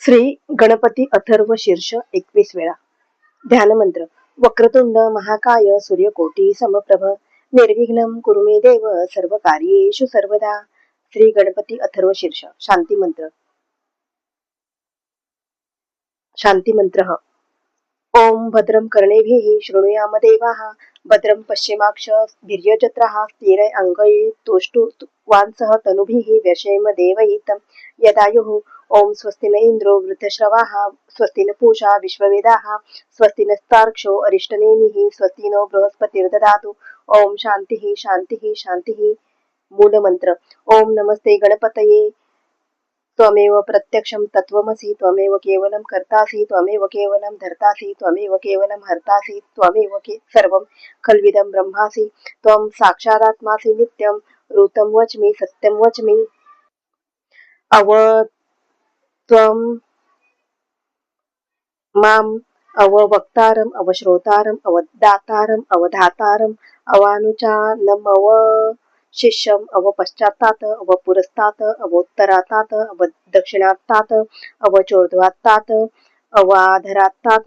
श्री गणपती अथर्व शीर्ष 21 वेळा. ध्यान मंत्र. वक्रतुंड महाकाय सूर्यकोटी समप्रभ निर्विघ्नं कुरु मे देव सर्व कार्येषु सर्वदा. श्री गणपती अथर्व शीर्ष. शांती मंत्र. शांती मंत्र. ओम भद्रं कर्णेभिः शृणुयाम देवाः भद्रं पश्चिमाक्षभिर्यजत्राः स्थिरै अंगैः तुष्टुवांसः तनुभिः व्यशेम देवहितं यदायुः. ओम स्वस्ति न इंद्रो वृद्धश्रवाः स्वस्ति न पूषा विश्ववेदाः स्वस्ति नस्तार्क्ष्यो अरिष्टनेमिः स्वस्ति नो बृहस्पतिर्दधातु. ओम शांतिः शांतिः शांतिः. मूलमंत्र. ओम नमस्ते गणपतये. त्वमेव प्रत्यक्षं तत्त्वमसि त्वमेव केवलं कर्तासि त्वमेव केवलं धर्तासि त्वमेव केवलं हर्तासि त्वमेव सर्वं खल्विदं ब्रह्मासि त्वं साक्षादात्मासि नित्यं ऋतं वच्मि सत्यं वच्मि. त्वं माम् अववक्तारम् अवश्रोतारम् अवदातारम् अवधातारम् अवानुचानमवशिष्यम् अवपश्चात्तात अवपुरस्तात् अवोत्तरात्तात अवदक्षिणात्तात अवचोर्ध्वात्तात अवाधरात्तात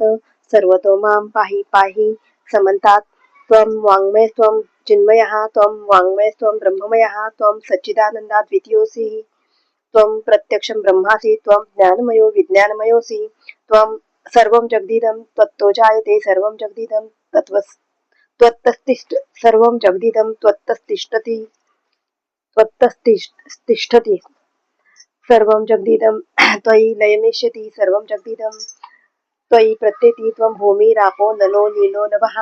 सर्वतो मां पाहि पाहि समन्तात्. त्वं वाङ्मयस्त्वं चिन्मयः त्वं वाङ्मयस्त्वं ब्रह्ममयः त्वं सच्चिदानन्दाद्वितीयोऽसि त्वं प्रत्यक्षं ब्रह्मासि त्वं ज्ञानमयो विज्ञानमयोऽसि त्वं सर्वं जगदिदं त्वत्तो जायते सर्वं जगदिदं त्वत्तस्तिष्ठ सर्वं जगदिदं त्वत्तस्तिष्ठति सर्वं जगदिदं त्वयि लयमेष्यति सर्वं जगदिदं त्वयि प्रत्येति. त्वं भूमिरापो नलो नीलो नभः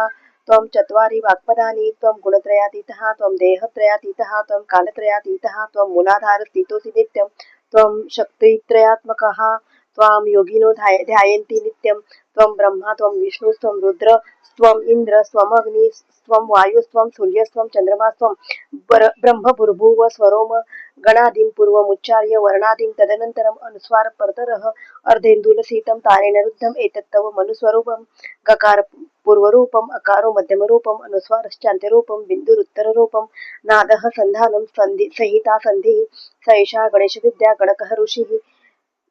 त्वं चत्वारि वाक्पदानि त्वं गुणत्रयातीतः त्वं देहत्रयातीतः त्वं कालत्रयातीतः त्वं मूलाधारस्थितोऽसि नित्यं त्वं शक्तित्रयात्मकः त्वां योगिनो ध्यायन्ति नित्यं. त्वं ब्रह्मा त्वं विष्णुस्त्वं रुद्रस्त्वम् इन्द्रस्त्वमग्निस्त्वं वायुस्त्वं सूर्यस्त्वं चन्द्रमास्त्वं ब्रह्मभूर्भुव स्वरोम गणादिं पूर्वमुच्चार्य वर्णादिं तदनन्तरम् अनुस्वार परतरः अर्धेन्दुलसीतं तारेण रुद्धम् एतत्तव मनुस्वरूपं. गकार पूर्वरूपम् अकारो मध्यमरूपम् अनुस्वारश्चान्त्यरूपं बिन्दुरुत्तररूपं नादः सन्धानं संहिता संधिः सैषा गणेशविद्या गणकः ऋषिः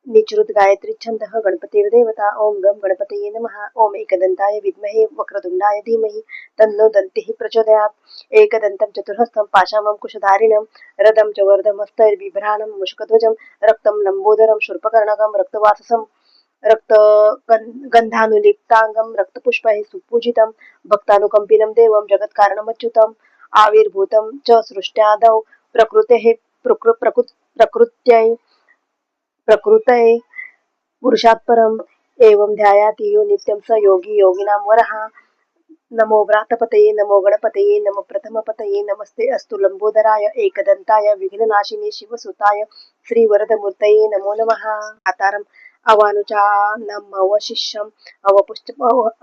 निचृत गायत्री छंदः गणपतिर्देवता. ओम गम गणपतये नमः. ओम एकदंताय विद्महे वक्रतुंडाय धीमहि तन्नो दन्तिः प्रचोदयात्. एकदन्तं चतुर्हस्तं पाशामं कुशधारिणं रदं च वर्धमस्तैर्बिभ्राणं मुष्कध्वजं रक्तं लम्बोदरं शूर्पकर्णकं रक्तवाससं रक्तगन्धानुलिप्ताङ्गं रक्तपुष्पैः सुपूजितं भक्तानुकम्पिनं देवं जगत्कारणमच्युतम् आविर्भूतं च सृष्ट्यादौ प्रकृतेः प्रकृतये पुरुषात् परम् एवं ध्यायाति यो नित्यं स योगी योगिनां वरः. नमो व्रातपतये नमो गणपतये नमो प्रथमपतये नमस्ते अस्तु लंबोदराय एकदंताय विघ्ननाशिने शिवसुताय श्रीवरदमूर्तये नमो नमः. आतारम् अवानुचानमवशिष्यम्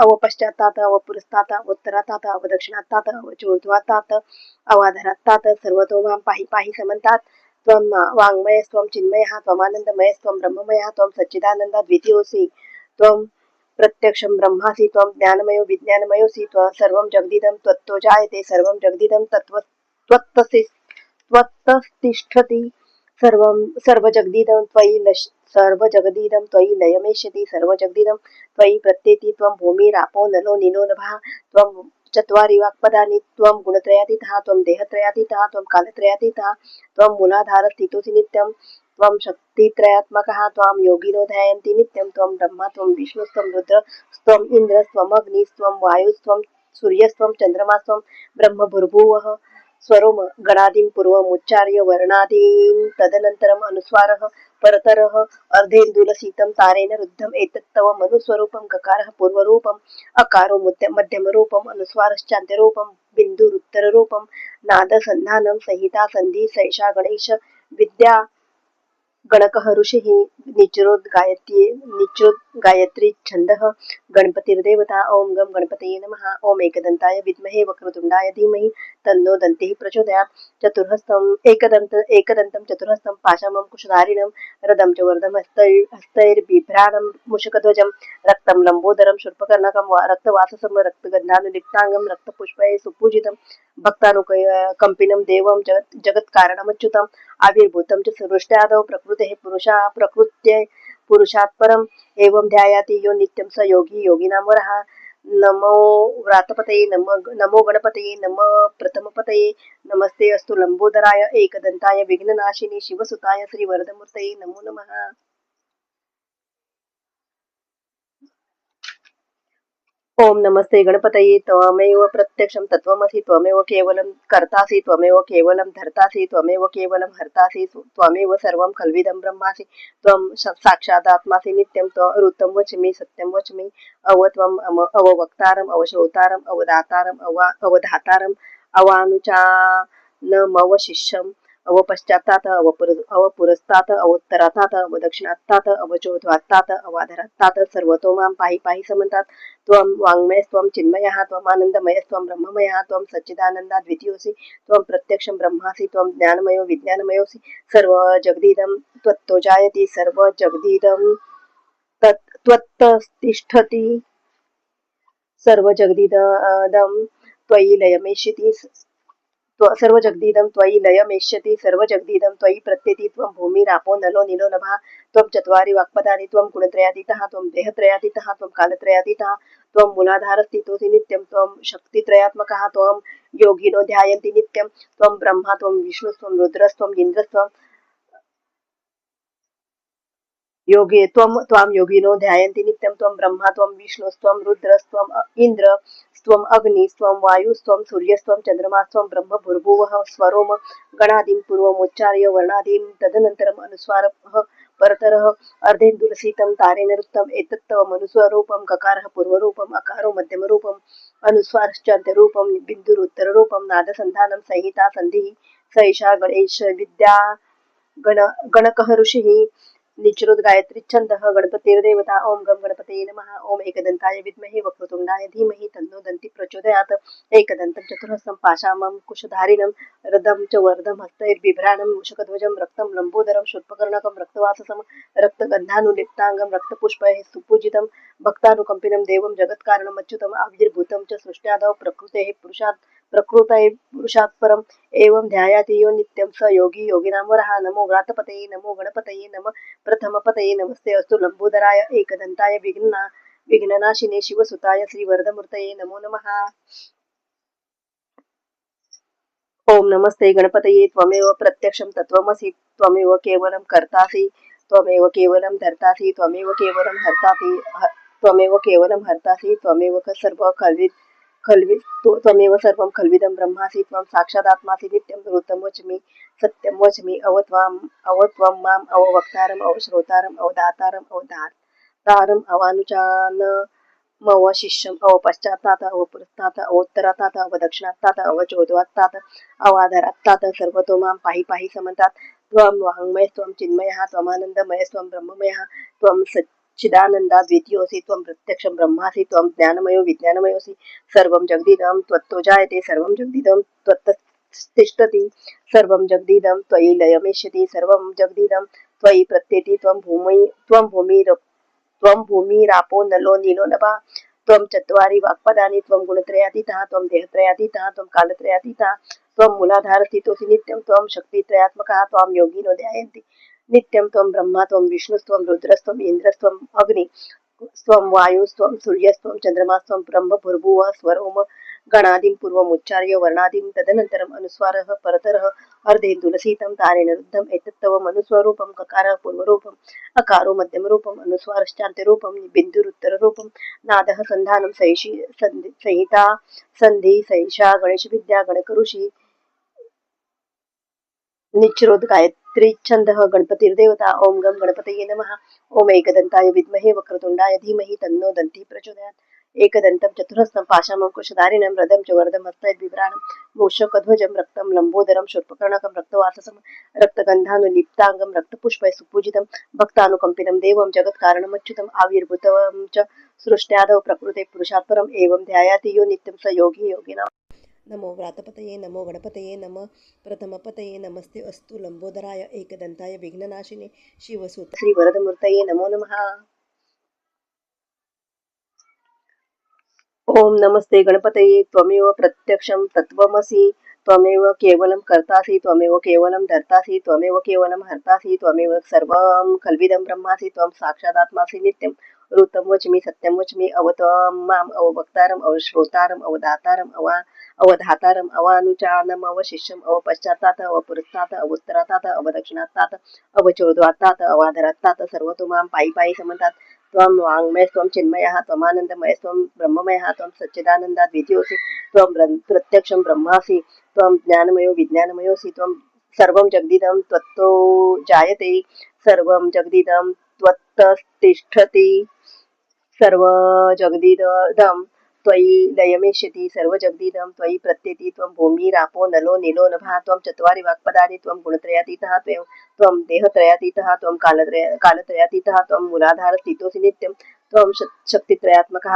अवपश्चात्तात अवपुरस्तात् अवोत्तरात्तात अवदक्षिणात्तात अवचोर्ध्वात्तात अवाधरात्तात सर्वतो मां पाहि पाहि समन्तात्. त्वं वाङ्मयस्त्वं चिन्मयः त्वमानन्दमयस्त्वं ब्रह्ममयः त्वं सच्चिदानन्दाद्वितीयोऽसि त्वं प्रत्यक्षं ब्रह्मासि त्वं ज्ञानमयो विज्ञानमयोऽसि त्वं सर्वं जगदिदं त्वत्तो जायते सर्वं जगदिदं त्वत्तस्तिष्ठति सर्वजगदिदं त्वयि लयमेष्यति सर्वजगदिदं त्वयि प्रत्येति. त्वं भूमिरापो नलो नीलो नभः त्वं चत्वारि वाक्पदानि त्वं गुणत्रयातीतः त्वं देहत्रयातीतः त्वं कालत्रयातीतः त्वं मूलाधारस्थितोऽसि नित्यं त्वं शक्तित्रयात्मकः त्वां योगिनो ध्यायन्ति नित्यं. त्वं ब्रह्मा त्वं विष्णुस्त्वं रुद्रस्त्वम् इन्द्रस्त्वमग्निस्त्वं वायुस्त्वं सूर्यस्त्वं चन्द्रमास्त्वं ब्रह्मभूर्भुवः स्वरोम गणादिं पूर्वमुच्चार्य वर्णादिं तदनन्तरम् अनुस्वारः परतरः अर्धेन्दुलसीतं तारेण रुद्धम् एतत्तव मनुस्वरूपं. गकारः पूर्वरूपम् अकारो मध्यमरूपम् अनुस्वारश्चान्त्यरूपं बिन्दुरुत्तररूपं नादसन्धानं संहिता संधि सैषा गणेश विद्या गणकः ऋषिः निचृत गायत्री छंदः गणपतिर्देवता. ओम गम गणपतये नमः. ओम एकदंताय विद्महे वक्रतुंडाय धीमहि तन्नो दन्तिः प्रचोदयात्. चतुर्हस्तम् एकदन्तं चतुर्हस्तं पाशामं कुशधारिणं रदं च वर्धमस्तैर्बिभ्राणं मुषकध्वजं रक्तं लम्बोदरं शूर्पकर्णकं रक्तवाससं रक्तगन्धानुलिप्ताङ्गं रक्तपुष्पैः सुपूजितं भक्तानुकम्पिनं देवं जगत्कारणमच्युतम् आविर्भूतं च सृष्ट्यादौ प्रकृतेः पुरुषा प्रकृत्यै पुरुषात् परम एवं ध्यायाति यो नित्यं स योगी योगिनां वरः। नमो व्रातपतये नमो गणपतये नमः प्रथमपतये नमस्ते अस्तु लंबोदराय एकदंताय विघ्ननाशिनी शिवसुताय श्रीवरदमूर्तये नमो नमः। ओम नमस्ते गणपतये त्वमेव प्रत्यक्षं तत्त्वमसि त्वमेव केवलं कर्तासि त्वमेव केवलं धर्तासि त्वमेव केवलं हर्तासि त्वमेव सर्वं खल्विदं ब्रह्मासि त्वं साक्षादात्मासि नित्यं ऋतं वच्मि सत्यं वच्मि अवत्वम् अववक्तारम् अवश्रोतारम् अवदातारम् अवधातारम् अवानुचानमवशिष्यम् अवपश्चात्तात अवपुरस्तात अवोत्तरातात अवदक्षिणात्तात अवचोर्ध्वात्तात अवाधरात्तात सर्वतो मां पाहि पाहि समन्तात। त्वं वाङ्मयस्त्वं चिन्मयः त्वम् आनन्दमयस्त्वं ब्रह्ममयः त्वं सच्चिदानन्दाद्वितीयोऽसि त्वं प्रत्यक्षं ब्रह्मासि त्वं ज्ञानमयो विज्ञानमयोऽसि सर्वजगदिदं त्वत्तो जायते सर्वजगदिदं त्वत्तिष्ठति सर्वजगदिदं त्वयि लयमेष्यति सर्वजगदिदं त्वयि लयमेष्यति सर्वजगदिदं त्वयि प्रत्येति त्वं भूमिरापो नलो नीलो नभः त्वं चत्वारि वाक्पदानि त्वं गुणत्रयातीतः त्वं देहत्रयातीतः त्वं कालत्रयातीतः त्वं मूलाधारस्थितोऽसि नित्यं त्वं शक्तित्रयात्मकः त्वं योगिनो ध्यायन्ति नित्यं त्वं ब्रह्मा त्वं विष्णुस्त्वं रुद्रस्त्वं इन्द्रस्त्वं योगे त्वां योगिनो ध्यायन्ति नित्यं त्वं ब्रह्मा त्वं विष्णुस्त्वं रुद्रस्त्वं इन्द्र स्वम् अग्निस्त्वं वायुस्त्वं सूर्यस्त्वं चन्द्रमास्त्वं ब्रह्म भूर्भुवः स्वरोम गणादिं पूर्वमुच्चार्य वर्णादिं तदनन्तरम् अनुस्वारः परतरः अर्धेन्दुलसितं तारेण रुक्तम् एतत्तवमनुस्वरूपं ककारः पूर्वरूपम् अकारो मध्यमरूपम् अनुस्वारश्चान्त्यरूपं बिन्दुरुत्तररूपं नादसन्धानं संहिता सन्धिः स एषा गणेश विद्या गणकः ऋषिः निचरोद गायत्री छंदः गणपतिर्देवता ओम गम गणपतये नमः ओम एकदंताय विद्महे वक्रतुंडाय धीमहि तन्नो दन्ति प्रचोदयात् एकदन्तं चतुर्हस्तं पाशामं कुशधारिणं रदं च वर्धं हस्तैर्बिभ्राणं मूषकध्वजं रक्तं लंबोदरं शूर्पकर्णकं रक्तवाससं रक्तगन्धानुलिप्ताङ्गं रक्तपुष्पैः सुपूजितं भक्तानुकम्पिनं देवं जगत्कारणम् अच्युतम् आविर्भूतं च सृष्ट्यादौ प्रकृतेः प्रकृतये पुरुषात् परम् एवं ध्यायाति यो नित्यं स योगी योगिनां वरः। नमो व्रातपतये नमो गणपतये नमः प्रथमपतये नमस्ते अस्तु लंबोदराय एकदंताय विघ्ननाशिने शिवसुताय श्रीवरदमूर्तये नमो नमः। ओम नमस्ते गणपतये त्वमेव प्रत्यक्षं तत्त्वमसि त्वमेव केवलं कर्तासि त्वमेव केवलं धर्तासि त्वमेव केवलं हर्तासि त्वमेव केवलं हर्तासि त्वमेव सर्व त्वमेव सर्वं खल्विदं ब्रह्मासि त्वं साक्षादात्मासि नित्यं ऋतं वच्मि सत्यं वच्मि अवत्वं माम् अववक्तारम् अवश्रोतारम् अवदातारम् अवधातारम् अवानुचानमवशिष्यम् अवपश्चात्तात अवपुरस्तात् अवोत्तरात्तात अवदक्षिणात्तात अवचोर्ध्वात्तात अवाधरात्तात सर्वतो मां पाहि पाहि समन्तात। त्वं वाङ्मयस्त्वं चिन्मयः त्वमानन्दमयस्त्वं ब्रह्ममयः त्वं चिदानन्दाद्वितीयोऽसि त्वं प्रत्यक्षं ब्रह्मासि त्वं ज्ञानमयो विज्ञानमयोऽसि सर्वं जगदिदं त्वत्तो जायते सर्वं जगदिदं त्वत्तिष्ठति सर्वं जगदिदं त्वयि लयमेष्यति सर्वं जगदिदं त्वयि प्रत्येति त्वं भूमिरापो नलो नीलो नभः त्वं चत्वारि वाक्पदानि त्वं गुणत्रयातीतः त्वं देहत्रयातीतः त्वं कालत्रयातीतः त्वं मूलाधारस्थितोऽसि नित्यं त्वं शक्तित्रयात्मकः त्वां योगिनो ध्यायन्ति नित्यं त्वं ब्रह्मा त्वं विष्णुस्त्वं रुद्रस्त्वं इन्द्रस्त्वं अग्नि स्वं वायुस्त्वं सूर्यस्त्वं चन्द्रमास्त्वं ब्रह्म भूर्भुवः स्वरोम गणादिं पूर्वमुच्चार्य वर्णादिं तदनन्तरम् अनुस्वारः परतरः अर्धेन्दुलसितं तारेण रुद्धम् एतत्तवमनुस्वरूपं ककारः पूर्वरूपम् अकारो मध्यमरूपम् अनुस्वारश्चान्त्यरूपं बिन्दुरुत्तररूपं नादः सन्धानं संहिता सन्धि सैषा गणेशविद्या गणकऋषि निचरोद गायत्री छंदः गणपतिर्देवता ओम गम गणपतये नमः ओम एकदंताय विद्महे वक्रतुंडाय धीमहि तन्नो दन्ति प्रचोदयात् एकदन्तं चतुर्हस्तं पाशामं कुशधारिणं रदं च वर्धं हस्तैर्बिभ्राणं मूषकध्वजं रक्तं लंबोदरं शूर्पकर्णकं रक्तवाससं रक्तगन्धानुलिप्ताङ्गं रक्तपुष्पैः सुपूजितं भक्तानुकम्पिनं देवं जगत्कारणमच्युतम् आविर्भूतं च सृष्ट्यादौ प्रकृते पुरुषात् परम् एवं ध्यायाति यो नित्यं स योगी योगिनां नमो व्रातपतये नमो गणपतये नमः प्रथमपतये नमस्ते अस्तु लंबोदराय एकदंताय विघ्ननाशिने शिवसुत श्रीवरदमूर्तये नमो नमः। ओम नमस्ते गणपतये त्वमेव प्रत्यक्षं तत्त्वमसि त्वमेव केवलं कर्तासि त्वमेव केवलं धर्तासि त्वमेव केवलं हर्तासि त्वमेव सर्वं कल्विदं ब्रह्मासि त्वं साक्षादात्मासि नित्यं ऋतं वच्मि सत्यं वच्मि अवत्वं माम् अववक्तारम् अवश्रोतारम् अवदातारम् अवधातारम् अवानुचानम् अवशिष्यम् अवपश्चात्तात अवपुरस्तात अवोत्तरातात अवदक्षिणात्तात अवचोर्ध्वात्तात अवाधरात्तात सर्व तु मां पायी पायी समन्तात त्वं वाङ्मयस्त्वं चिन्मयः त्वमानन्दमयस्त्वं ब्रह्ममयः त्वं सच्चिदानन्दाद्वितीयोऽसि त्वं प्रत्यक्षं ब्रह्मासि त्वं ज्ञानमयो विज्ञानमयोऽसि त्वं सर्वं जगदिदं त्वत्तो जायते सर्वं जगदिदं त्वत्ततिष्ठति सर्व जगदिदं त्वयि लयमेष्यति सर्व जगदिदं त्वयि प्रत्येति त्वं भूमिरापो नलो नीलो नभः त्वं चत्वारि वाक्पदानि त्वं गुणत्रयातीतः त्वं देहत्रयातीतः त्वं कालत्रयातीतः त्वं मूलाधारस्थितोऽसि नित्यं त्वं शक्तित्रयात्मकः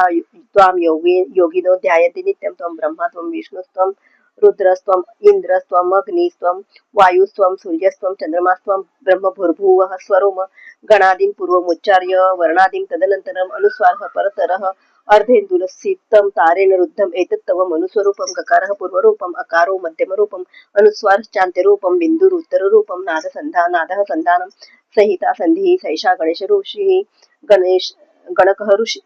त्वां योगिनो ध्यायन्ति नित्यं त्वं ब्रह्मा त्वं विष्णुस्त्वं रुद्रस्त्वम् इन्द्रस्त्वम् अग्निस्त्वं वायुस्त्वं सूर्यस्त्वं चन्द्रमास्त्वं ब्रह्मभूर्भुवः स्वरोम गणादिं पूर्वमुच्चार्य वर्णादिं तदनन्तरम् अनुस्वारः परतरः अर्धेन्दुलसितं तारेण रुद्धम् एतत् तव मनुस्वरूपं गकारः पूर्वरूपम् अकारो मध्यमरूपम् अनुस्वारश्चान्त्यरूपं बिन्दुरुत्तररूपं नादः सन्धानं संहिता संधिः सैषा गणेश ऋषिः गणकः ऋषि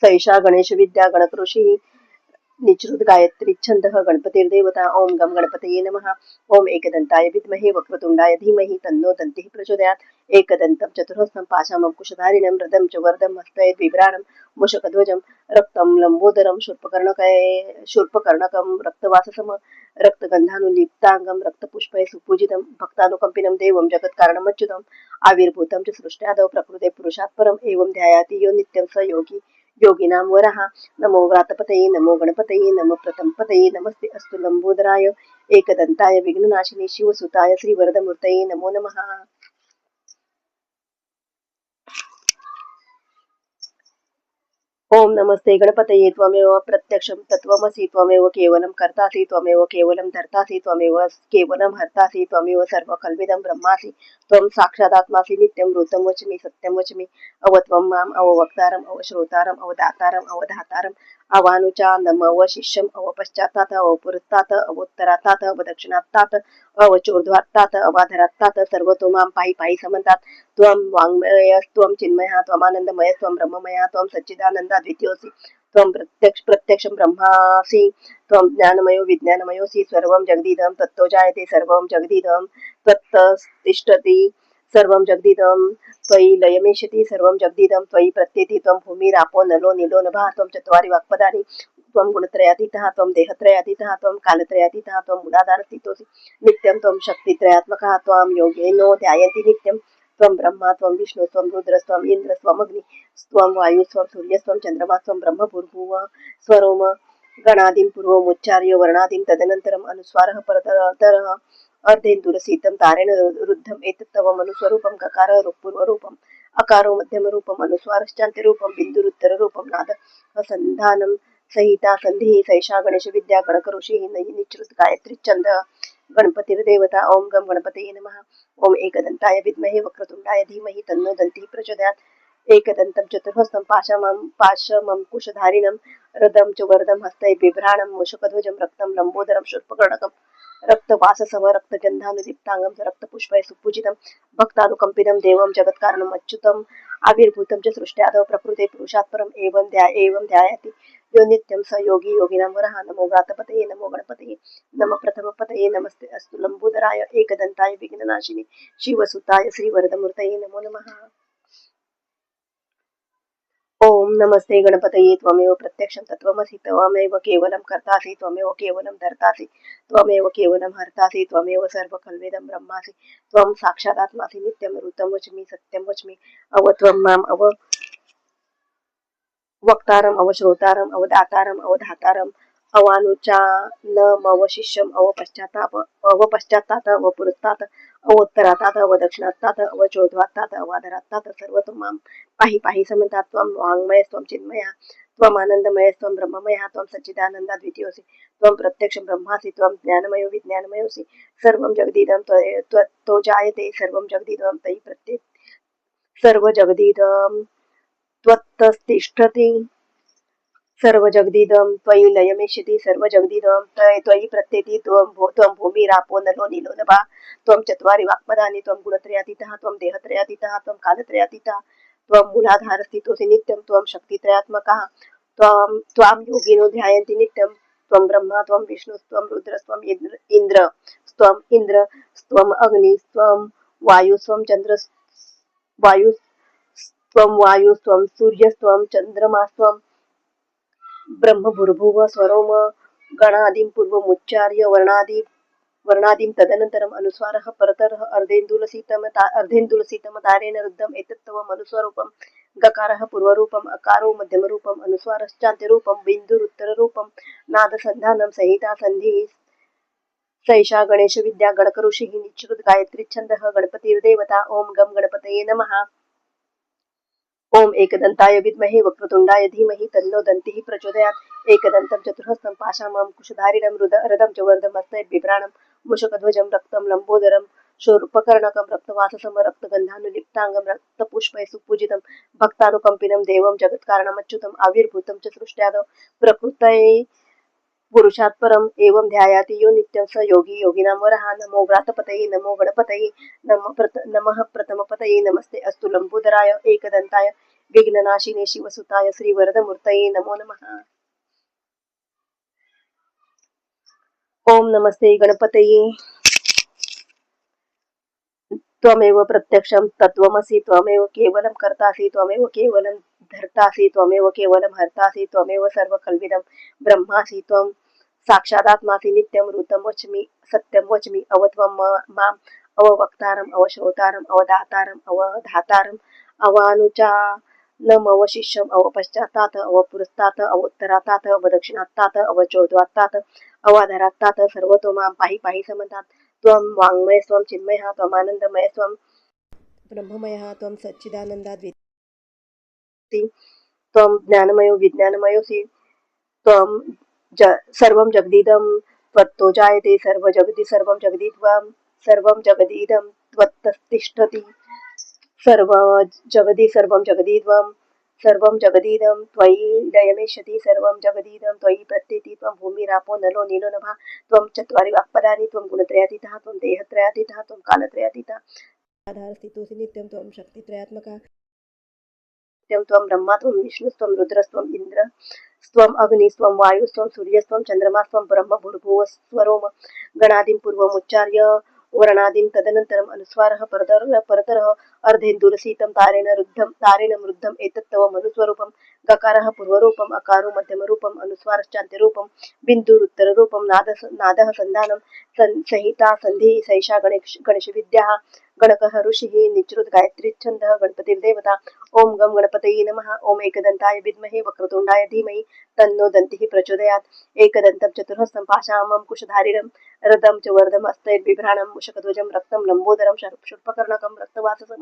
सैषा गणेश विद्या गणक ऋषिः निचृत गायत्री छंदः गणपतिर्देवता ओम गम गणपतये नमः ओम एकदंताय विद्महे वक्रतुंडाय धीमहि तन्नो दन्तिः प्रचोदयात् एकदन्तं चतुर्हस्तं पाशामंकुशधारिणं रदं च वर्धं हस्तये बिभ्राणं मूषकध्वजं रक्तं लंबोदरं शूर्पकर्णकं रक्तवाससम रक्तगन्धानुलिप्ताङ्गं रक्तपुष्पैः सुपूजितं भक्तानुकम्पिनं देवं जगत्कारणमच्युतम् आविर्भूतं च सृष्ट्यादौ प्रकृते पुरुषात् परम् एवं ध्यायाति यो नित्यं स योगी योगिनां वरः नमो व्रातपतये नमो गणपतये नमो प्रथमपतये नमस्ते अस्तु लंबोदराय एकदंताय विघ्ननाशिने शिवसुताय श्रीवरदमूर्तये नमो नमः। ओम नमस्ते गणपतये त्वमेव प्रत्यक्षं तत्त्वमसि त्वमेव केवलं कर्तासि त्वमेव केवलं धर्तासि त्वमेव केवलं हर्तासि त्वमेव सर्वकल्विदं ब्रह्मासि त्वं साक्षादात्मासि नित्यं ऋतं वच्मि सत्यं वच्मि अवत्वं माम् अववक्तारम् अवश्रोतारम् अवदातारम् अवधातारम् अवानुचानम् अवशिष्यम् अवपश्चात्तात अवपुरस्तात् अवोत्तरात्तात अवदक्षिणात्तात अवचोर्ध्वात्तात अवाधरात्तात सर्व तो मां पायी पायी समन्तात त्वं वाङ्मयस्त्वं चिन्मयः त्वमानन्दमयस्त्वं ब्रह्ममयः त्वं सच्चिदानन्दाद्वितीयोऽसि त्वं प्रत्यक्षं ब्रह्मासि त्वं ज्ञानमयो विज्ञानमयोऽसि सर्वं जगदिदं तत्तो जायते सर्वं जगदिदं त्वत्तिष्ठति सर्वं जगदिदं त्वयि लयमेष्यति सर्वं जगदिदं त्वयि प्रत्येति त्वं भूमिरापो नलो नीलो नभः त्वं चत्वारि वाक्पदानि त्वं गुणत्रयातीतः त्वं देहत्रयातीतः त्वं कालत्रयातीतः त्वं मूलाधारस्थितोऽसि नित्यं त्वं शक्तित्रयात्मकः त्वां योगिनो ध्यायन्ति नित्यं त्वं ब्रह्मा त्वं विष्णु त्वं रुद्रस्त्वम् इन्द्रस्त्वम् अग्निस्त्वं वायुस्त्वं सूर्यस्त्वं चन्द्रमास्त्वं ब्रह्मभूर्भुवः स्वरोम गणादिं पूर्वमुच्चार्य वर्णादिं तदनन्तरम् अनुस्वारः परतरः अर्धेन्दुलसितं तारेण रुद्धम् एतत् तव मनुस्वरूपं गकारः पूर्वरूपम् अकारो मध्यमरूपम् अनुस्वारश्चान्त्यरूपं बिन्दुरुत्तररूपं नादः सन्धानं संहिता संधिः सैषा गणेश विद्या गणक ऋषिः निचृत गायत्री छंदः गणपतिर्देवता ओम गम गणपतये नमः ओम एकदंताय विद्महे वक्रतुंडाय धीमहि तन्नो दन्तिः प्रचोदयात् एकदन्तं चतुर्हस्तं पाशमंकुशधारिणं रदं च वर्धं हस्तये बिभ्राणं मूषकध्वजं रक्तं लंबोदरं शूर्पकर्णकं रक्तवाससम रक्तगन्धानुलिप्ताङ्गं रक्तपुष्पैः सुपूजितं भक्तानुकम्पितं देवं जगत्कारणम् अच्युतम् आविर्भूतं च सृष्ट्यादौ प्रकृते पुरुषात् परम् एवं ध्यायाति यो नित्यं स योगी योगिनां वरः नमो व्रातपतये नमो गणपतये नमः प्रथमपतये नमस्ते अस्तु लंबोदराय एकदंताय विघ्ननाशिने शिवसुताय श्रीवरदमूर्तये नमो नमः। ओम नमस्ते गणपतये त्वमेव प्रत्यक्षं तत्त्वमसि त्वमेव केवलं कर्तासि त्वमेव केवलं धर्तासि त्वमेव केवलं हर्तासि त्वमेव सर्वकल्विदं ब्रह्मासि त्वं साक्षादात्मासि नित्यं ऋतं वच्मि सत्यं वच्मि अवत्वं माम् वक्तारम् अवश्रोतारम् अवदातारम् अवधातारम् अवानुचानमवशिष्यम् अवपश्चात्तात अवपुरस्तात् अवोत्तरात्तात अवदक्षिणात्तात अवचोर्ध्वात्तात अवाधरात्तात सर्वतो मां पाहि पाहि समन्तात त्वं वाङ्मयस्त्वं चिन्मयः त्वमानन्दमयस्त्वं ब्रह्ममयः त्वं सच्चिदानन्दाद्वितीयोऽसि त्वं प्रत्यक्षं ब्रह्मासि त्वं ज्ञानमयो विज्ञानमयोऽसि सर्वं जगदिदं त्वत्तो जायते सर्वं जगदिदं तयि प्रत्येति सर्व जगदिदं त्वत्तिष्ठति सर्व जगदिदं त्वयि लयमेष्यति सर्व जगदिदं त्वयि प्रत्येति त्वं भूमिरापो नलो नीलो नभः त्वं चत्वारि वाक्पदानि त्वं गुणत्रयातीतः त्वं देहत्रयातीतः त्वं कालत्रयातीतः त्वं मूलाधारस्थितोऽसि नित्यं त्वं शक्तित्रयात्मकः त्वां योगिनो ध्यायन्ति नित्यं त्वं ब्रह्मा त्वं विष्णुस्त्वं रुद्रस्त्वं इन्द्रस्त्वम् अग्निस्त्वं वायुस्त्वं वायुस्त्वं सूर्यस्त्वं चन्द्रमास्त्वं ब्रह्म भूर्भुव स्वरोम गणादिं पूर्वमुच्चार्य वर्णादिं तदनन्तरम् अनुस्वारः परतरः अर्धेन्दुलसितम तारेण रुद्धम् एतत्तवम् अनुस्वरूपं गकारः पूर्वरूपम् अकारो मध्यमरूपम् अनुस्वारश्चान्त्यरूपं बिन्दुरुत्तररूपं नादसन्धानं संहिता सन्धिः सैषा गणेशविद्या गणकऋषिः निश्रुत गायत्री छन्दः गणपतिर्देवता ॐ गं गणपतये नमः। ओम एकदंताय विद्महे वक्रतुंडाय धीमहि तन्नो दन्तिः प्रचोदयात् एकदन्तं चतुर्हस्तं पाशामं कुशधारिणं रदं च वर्धमस्तै बिभ्राणं मुषकध्वजं रक्तं लम्बोदरं शूर्पकर्णकं रक्तवाससं रक्तगन्धानुलिप्ताङ्गं रक्तपुष्पैः सुपूजितं भक्तानुकम्पिनं देवं जगत्कारणमच्युतम् आविर्भूतं च सृष्ट्यादौ प्रकृतये पुरुषात् परम एवं ध्यायाति यो नित्यं स योगी योगिनां वरः नमो व्रातपतये नमो गणपतये नमः प्रथमपतये नमस्ते अस्तु लंबोदराय एकदंताय विघ्ननाशिने शिवसुताय श्रीवरदमूर्तये नमो नमः। ओम नमस्ते गणपतये त्वमेव प्रत्यक्षं तत्त्वमसि त्वमेव केवलं कर्तासि त्वमेव केवलं धर्तासि त्वमेव केवलं हर्तासि त्वमेव सर्वकल्विदं ब्रह्मासि त्वं साक्षादात्मासि नित्यं ऋतं वच्मि सत्यं वच्मि अवत्वं माम् अववक्तारम् अवश्रोतारम् अवदातारम् अवधातारम् अवानुचानमवशिष्यम् अवपश्चात्तात् अवपुरस्तात् अवोत्तरात्तात् अवदक्षिणात्तात् अवचोर्ध्वात्तात् अवाधरात्तात् सर्वतो मां पाहि पाहि समन्तात् त्वं वाङ्मयस्त्वं चिन्मयः त्वमानन्दमयस्त्वं ब्रह्ममयः त्वं सच्चिदानन्दाद्वितीयः त्वं ज्ञानमयो विज्ञानमयोऽसि त्वं सर्वं जगदिदं त्वत्तो जायते सर्वं जगदिदं त्वत्तिष्ठति सर्वं जगदिदं त्वयि लयमेष्यति सर्वं जगदिदं त्वयि प्रत्येति त्वं भूमिरापो नलो नीलो नभः त्वं चत्वारि वाक्पदानि त्वं गुणत्रयातीतः त्वं देहत्रयातीतः त्वं कालत्रयातीतः आधारस्थितोऽसि नित्यं त्वं शक्तित्रयात्मकः त्वं ब्रह्मा त्वं विष्णुस्त्वं रुद्रस्त्वं इन्द्रस्त्वम् अग्निस्त्वं वायुस्त्वं सूर्यस्त्वं चन्द्रमास्त्वं ब्रह्म भूर्भुवः स्वरोम गणादिं पूर्वमुच्चार्य वर्णादिं तदनन्तरम् अनुस्वारः परतरः अर्धेन्दुलसितं तारेण रुद्धम् एतत्तवम् अनुस्वरूपं गकारः पूर्वरूपम् अकारो मध्यमरूपम् अनुस्वारश्चान्त्यरूपं बिन्दुरुत्तररूपं नादः सन्धानं संहिता सन्धिः सैषा गणेशविद्याः गणकः ऋषिः निच्रुत गायत्री छन्दः गणपतिर्देवता ओम गं गणपतये नमः। ओम एकदंताय विद्महे वक्रतुंडाय धीमहि तन्नो दन्तिः प्रचोदयात् एकदन्तं चतुर्हस्तं पाशामं कुशधारिणं रदं च वर्धमस्तैर्बिभ्राणं मुषकध्वजं रक्तं लम्बोदरं शूर्पकर्णकं रक्तवाससं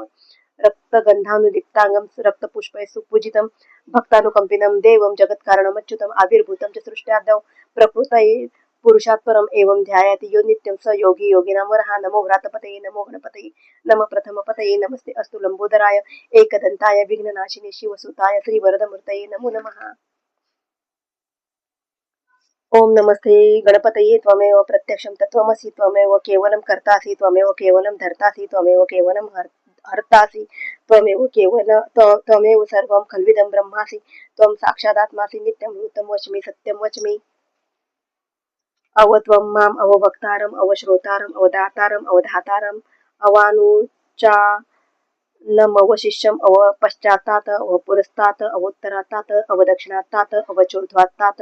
रक्तगन्धानुलिप्ताङ्गं रक्तपुष्पैः सुपूजितं भक्तानुकम्पिनं देवं जगत्कारणमच्युतम् आविर्भूतं च सृष्ट्यादौ प्रकृतये पुरुषात् परम एवं ध्यायाति यो नित्यं स योगी योगिनां वरः नमो व्रातपतये नमो गणपतये नमः प्रथमपतये नमस्ते अस्तु लंबोदराय एकदंताय विघ्ननाशिने शिवसुताय श्रीवरदमूर्तये नमो नमः। ओम नमस्ते गणपतये त्वमेव प्रत्यक्षं तत्त्वमसि त्वमेव केवलं कर्तासि त्वमेव केवलं धर्तासि त्वमेव केवलं हर्तासि त्वमेव सर्वं खल्विदं ब्रह्मासि त्वं साक्षादात्मासि नित्यं ऋतं वच्मि सत्यं वच्मि अवत्वं माम् अववक्तारम् अवश्रोतारम् अवदातारम् अवधातारम् अवानुचानमवशिष्यम् अवपश्चात्तात् अवपुरस्तात् अवोत्तरात्तात् अवदक्षिणात्तात् अवचोर्ध्वात्तात्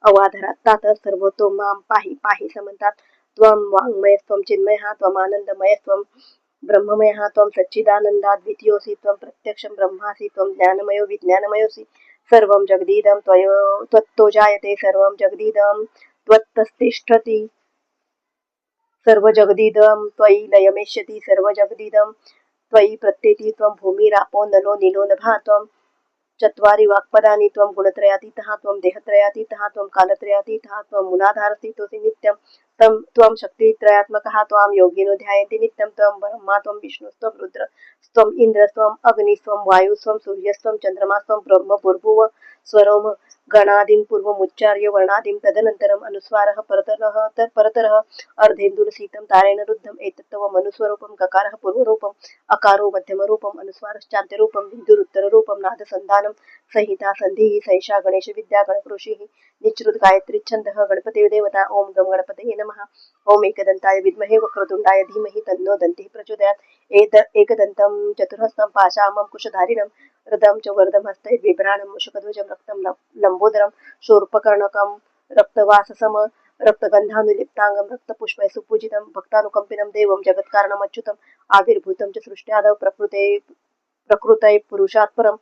अवाधरात्तात् सर्वतो मां पाहि पाहि समन्तात् त्वं वाङ्मयस्त्वं चिन्मयः त्वमानन्दमयस्त्वं ब्रह्ममयः त्वं सच्चिदानन्दाद्वितीयोऽसि त्वं प्रत्यक्षं ब्रह्मासि त्वं ज्ञानमयो विज्ञानमयोऽसि सर्वं जगदिदं त्वत्तो जायते सर्वं जगदिदं त्वत्तिष्ठति सर्वजगदिदं त्वयि लयमेष्यति सर्वजगदिदं त्वयि प्रत्येति त्वं भूमिरापो नलो नीलो नभः त्वं चत्वारि वाक्पदानि त्वं गुणत्रयातीतः त्वं देहत्रयातीतः त्वं कालत्रयातीतः त्वं मूलाधारस्थितोऽसि नित्यं त्वं शक्तित्रयात्मकः त्वां योगिनो ध्यायन्ति नित्यं त्वं ब्रह्मा त्वं विष्णुस्त्वं रुद्रस्त्वम् इन्द्रस्त्वम् अग्निस्त्वं वायुस्त्वं सूर्यस्त्वं चन्द्रमास्त्वं ब्रह्म भूर्भुवः स्वरोम गणादिं पूर्वमुच्चार्य वर्णादिं तदनन्तरम् अनुस्वारः परतरः अर्धेन्दुलसीतं तारेण रुद्धम् एतत्तव मनुस्वरूपं ककारः पूर्वरूपम् अकारो मध्यमरूपम् अनुस्वारश्चान्त्यरूपं बिन्दुरुत्तररूपं नादसन्धानं संहिता संधिः सैषा गणेशविद्या गणकृषिः निच्रुत गायत्री छन्दः गणपतिर्देवता ओम गम गणपतये नमः। ओम एकदन्ताय विद्महे वक्रतुण्डाय धीमहि तन्नो दन्तिः प्रचोदयात्। एकदन्तं चतुर्हस्तं पाशामं कुशधारिणं रदं च वरदं हस्तैः बिभ्राणं मुषकध्वजं रक्तं लम्बोदरं शूर्पकर्णकं रक्तवाससम रक्तगन्धानुलिप्ताङ्गं रक्तपुष्पैः सुपूजितं भक्तानुकम्पिनं देवं जगत्कारणमच्युतम् आविर्भूतं च सृष्ट्यादौ प्रकृतये पुरुषात् परम्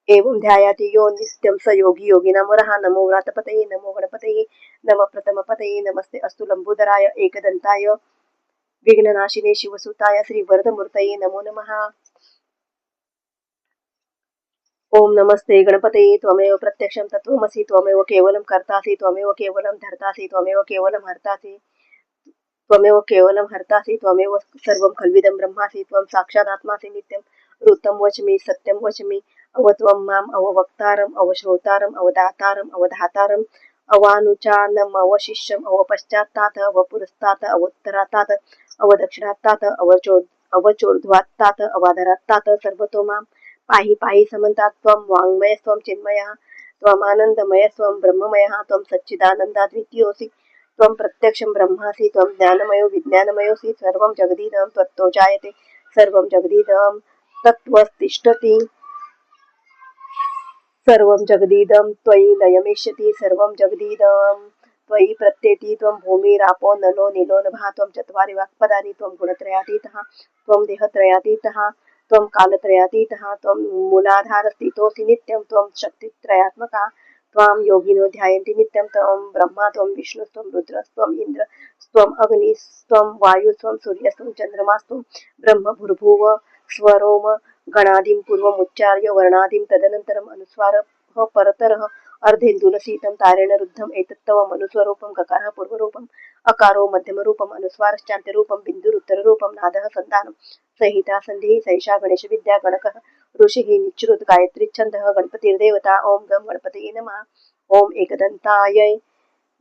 एवं ध्यायाति यो नित्यं स योगी योगिनां वरः। नमो व्रातपतये नमो गणपतये नमः प्रथमपतये नमस्ते अस्तु लंबोदराय एकदन्ताय विघ्ननाशिने शिवसुताय श्रीवरदमूर्तये नमो नमः। ओम नमस्ते गणपतये त्वमेव प्रत्यक्षं तत्त्वमसि त्वमेव केवलं कर्तासि त्वमेव केवलं धर्तासि त्वमेव केवलं हर्तासि त्वमेव केवलं हर्तासि त्वमेव सर्वं खल्विदं ब्रह्मासि त्वं साक्षादात्मासि नित्यं ऋतं वच्मि सत्यं वच्मि अवत्वं माम् अववक्तारम् अवश्रोतारम् अवदातारम् अवधातारम् अवानुचानम् अवशिष्यम् अवपश्चात्तात अवपुरस्तात् अवोत्तरात्तात अवदक्षिणात्तात अवचोर्ध्वात्तात अवाधरात्तात सर्वतो मां पाहि पाहि समन्तात् त्वं वाङ्मयस्त्वं चिन्मयः त्वमानन्दमयस्त्वं ब्रह्ममयः त्वं सच्चिदानन्दाद्वितीयोऽसि त्वं प्रत्यक्षं ब्रह्मासि त्वं ज्ञानमयो विज्ञानमयोऽसि सर्वं जगदीदं त्वत्तो जायते सर्वं जगदीदं तत्त्वतिष्ठति सर्वं जगदीदं त्वयि लयमेष्यति सर्वं जगदीदं त्वयि प्रत्येति त्वं भूमिरापो नलो नीलो नभः त्वं चत्वारि वाक्पदानि त्वं गुणत्रयातीतः त्वं देहत्रयातीतः त्वं कालत्रयातीतः त्वं मूलाधारस्थितोऽसि नित्यं त्वं शक्तित्रयात्मका त्वां योगिनो ध्यायन्ति नित्यं त्वं ब्रह्मा त्वं विष्णुस्त्वं रुद्रस्त्वं इन्द्रस्त्वं अग्निस्त्वं वायुस्त्वं सूर्यस्त्वं चन्द्रमास्त्वं ब्रह्म भूर्भुव स्वरोम गणादिं पूर्वमुच्चार्य वर्णादिं तदनन्तरम् अनुस्वारः परतरः अर्धेन्दुलसीतं तारेण रुद्धम् एतत्तव मनुस्वरूपं ककारः पूर्वरूपम् अकारो मध्यमरूपम् अनुस्वारश्चान्त्यरूपं बिन्दुरुत्तररूपं नादः सन्धानं संहिता संधिः सैषा गणेशविद्या गणकः ऋषिः निच्रुत गायत्री छन्दः गणपतिर्देवता ओम गम गणपतये नमः। ओम एकदन्ताय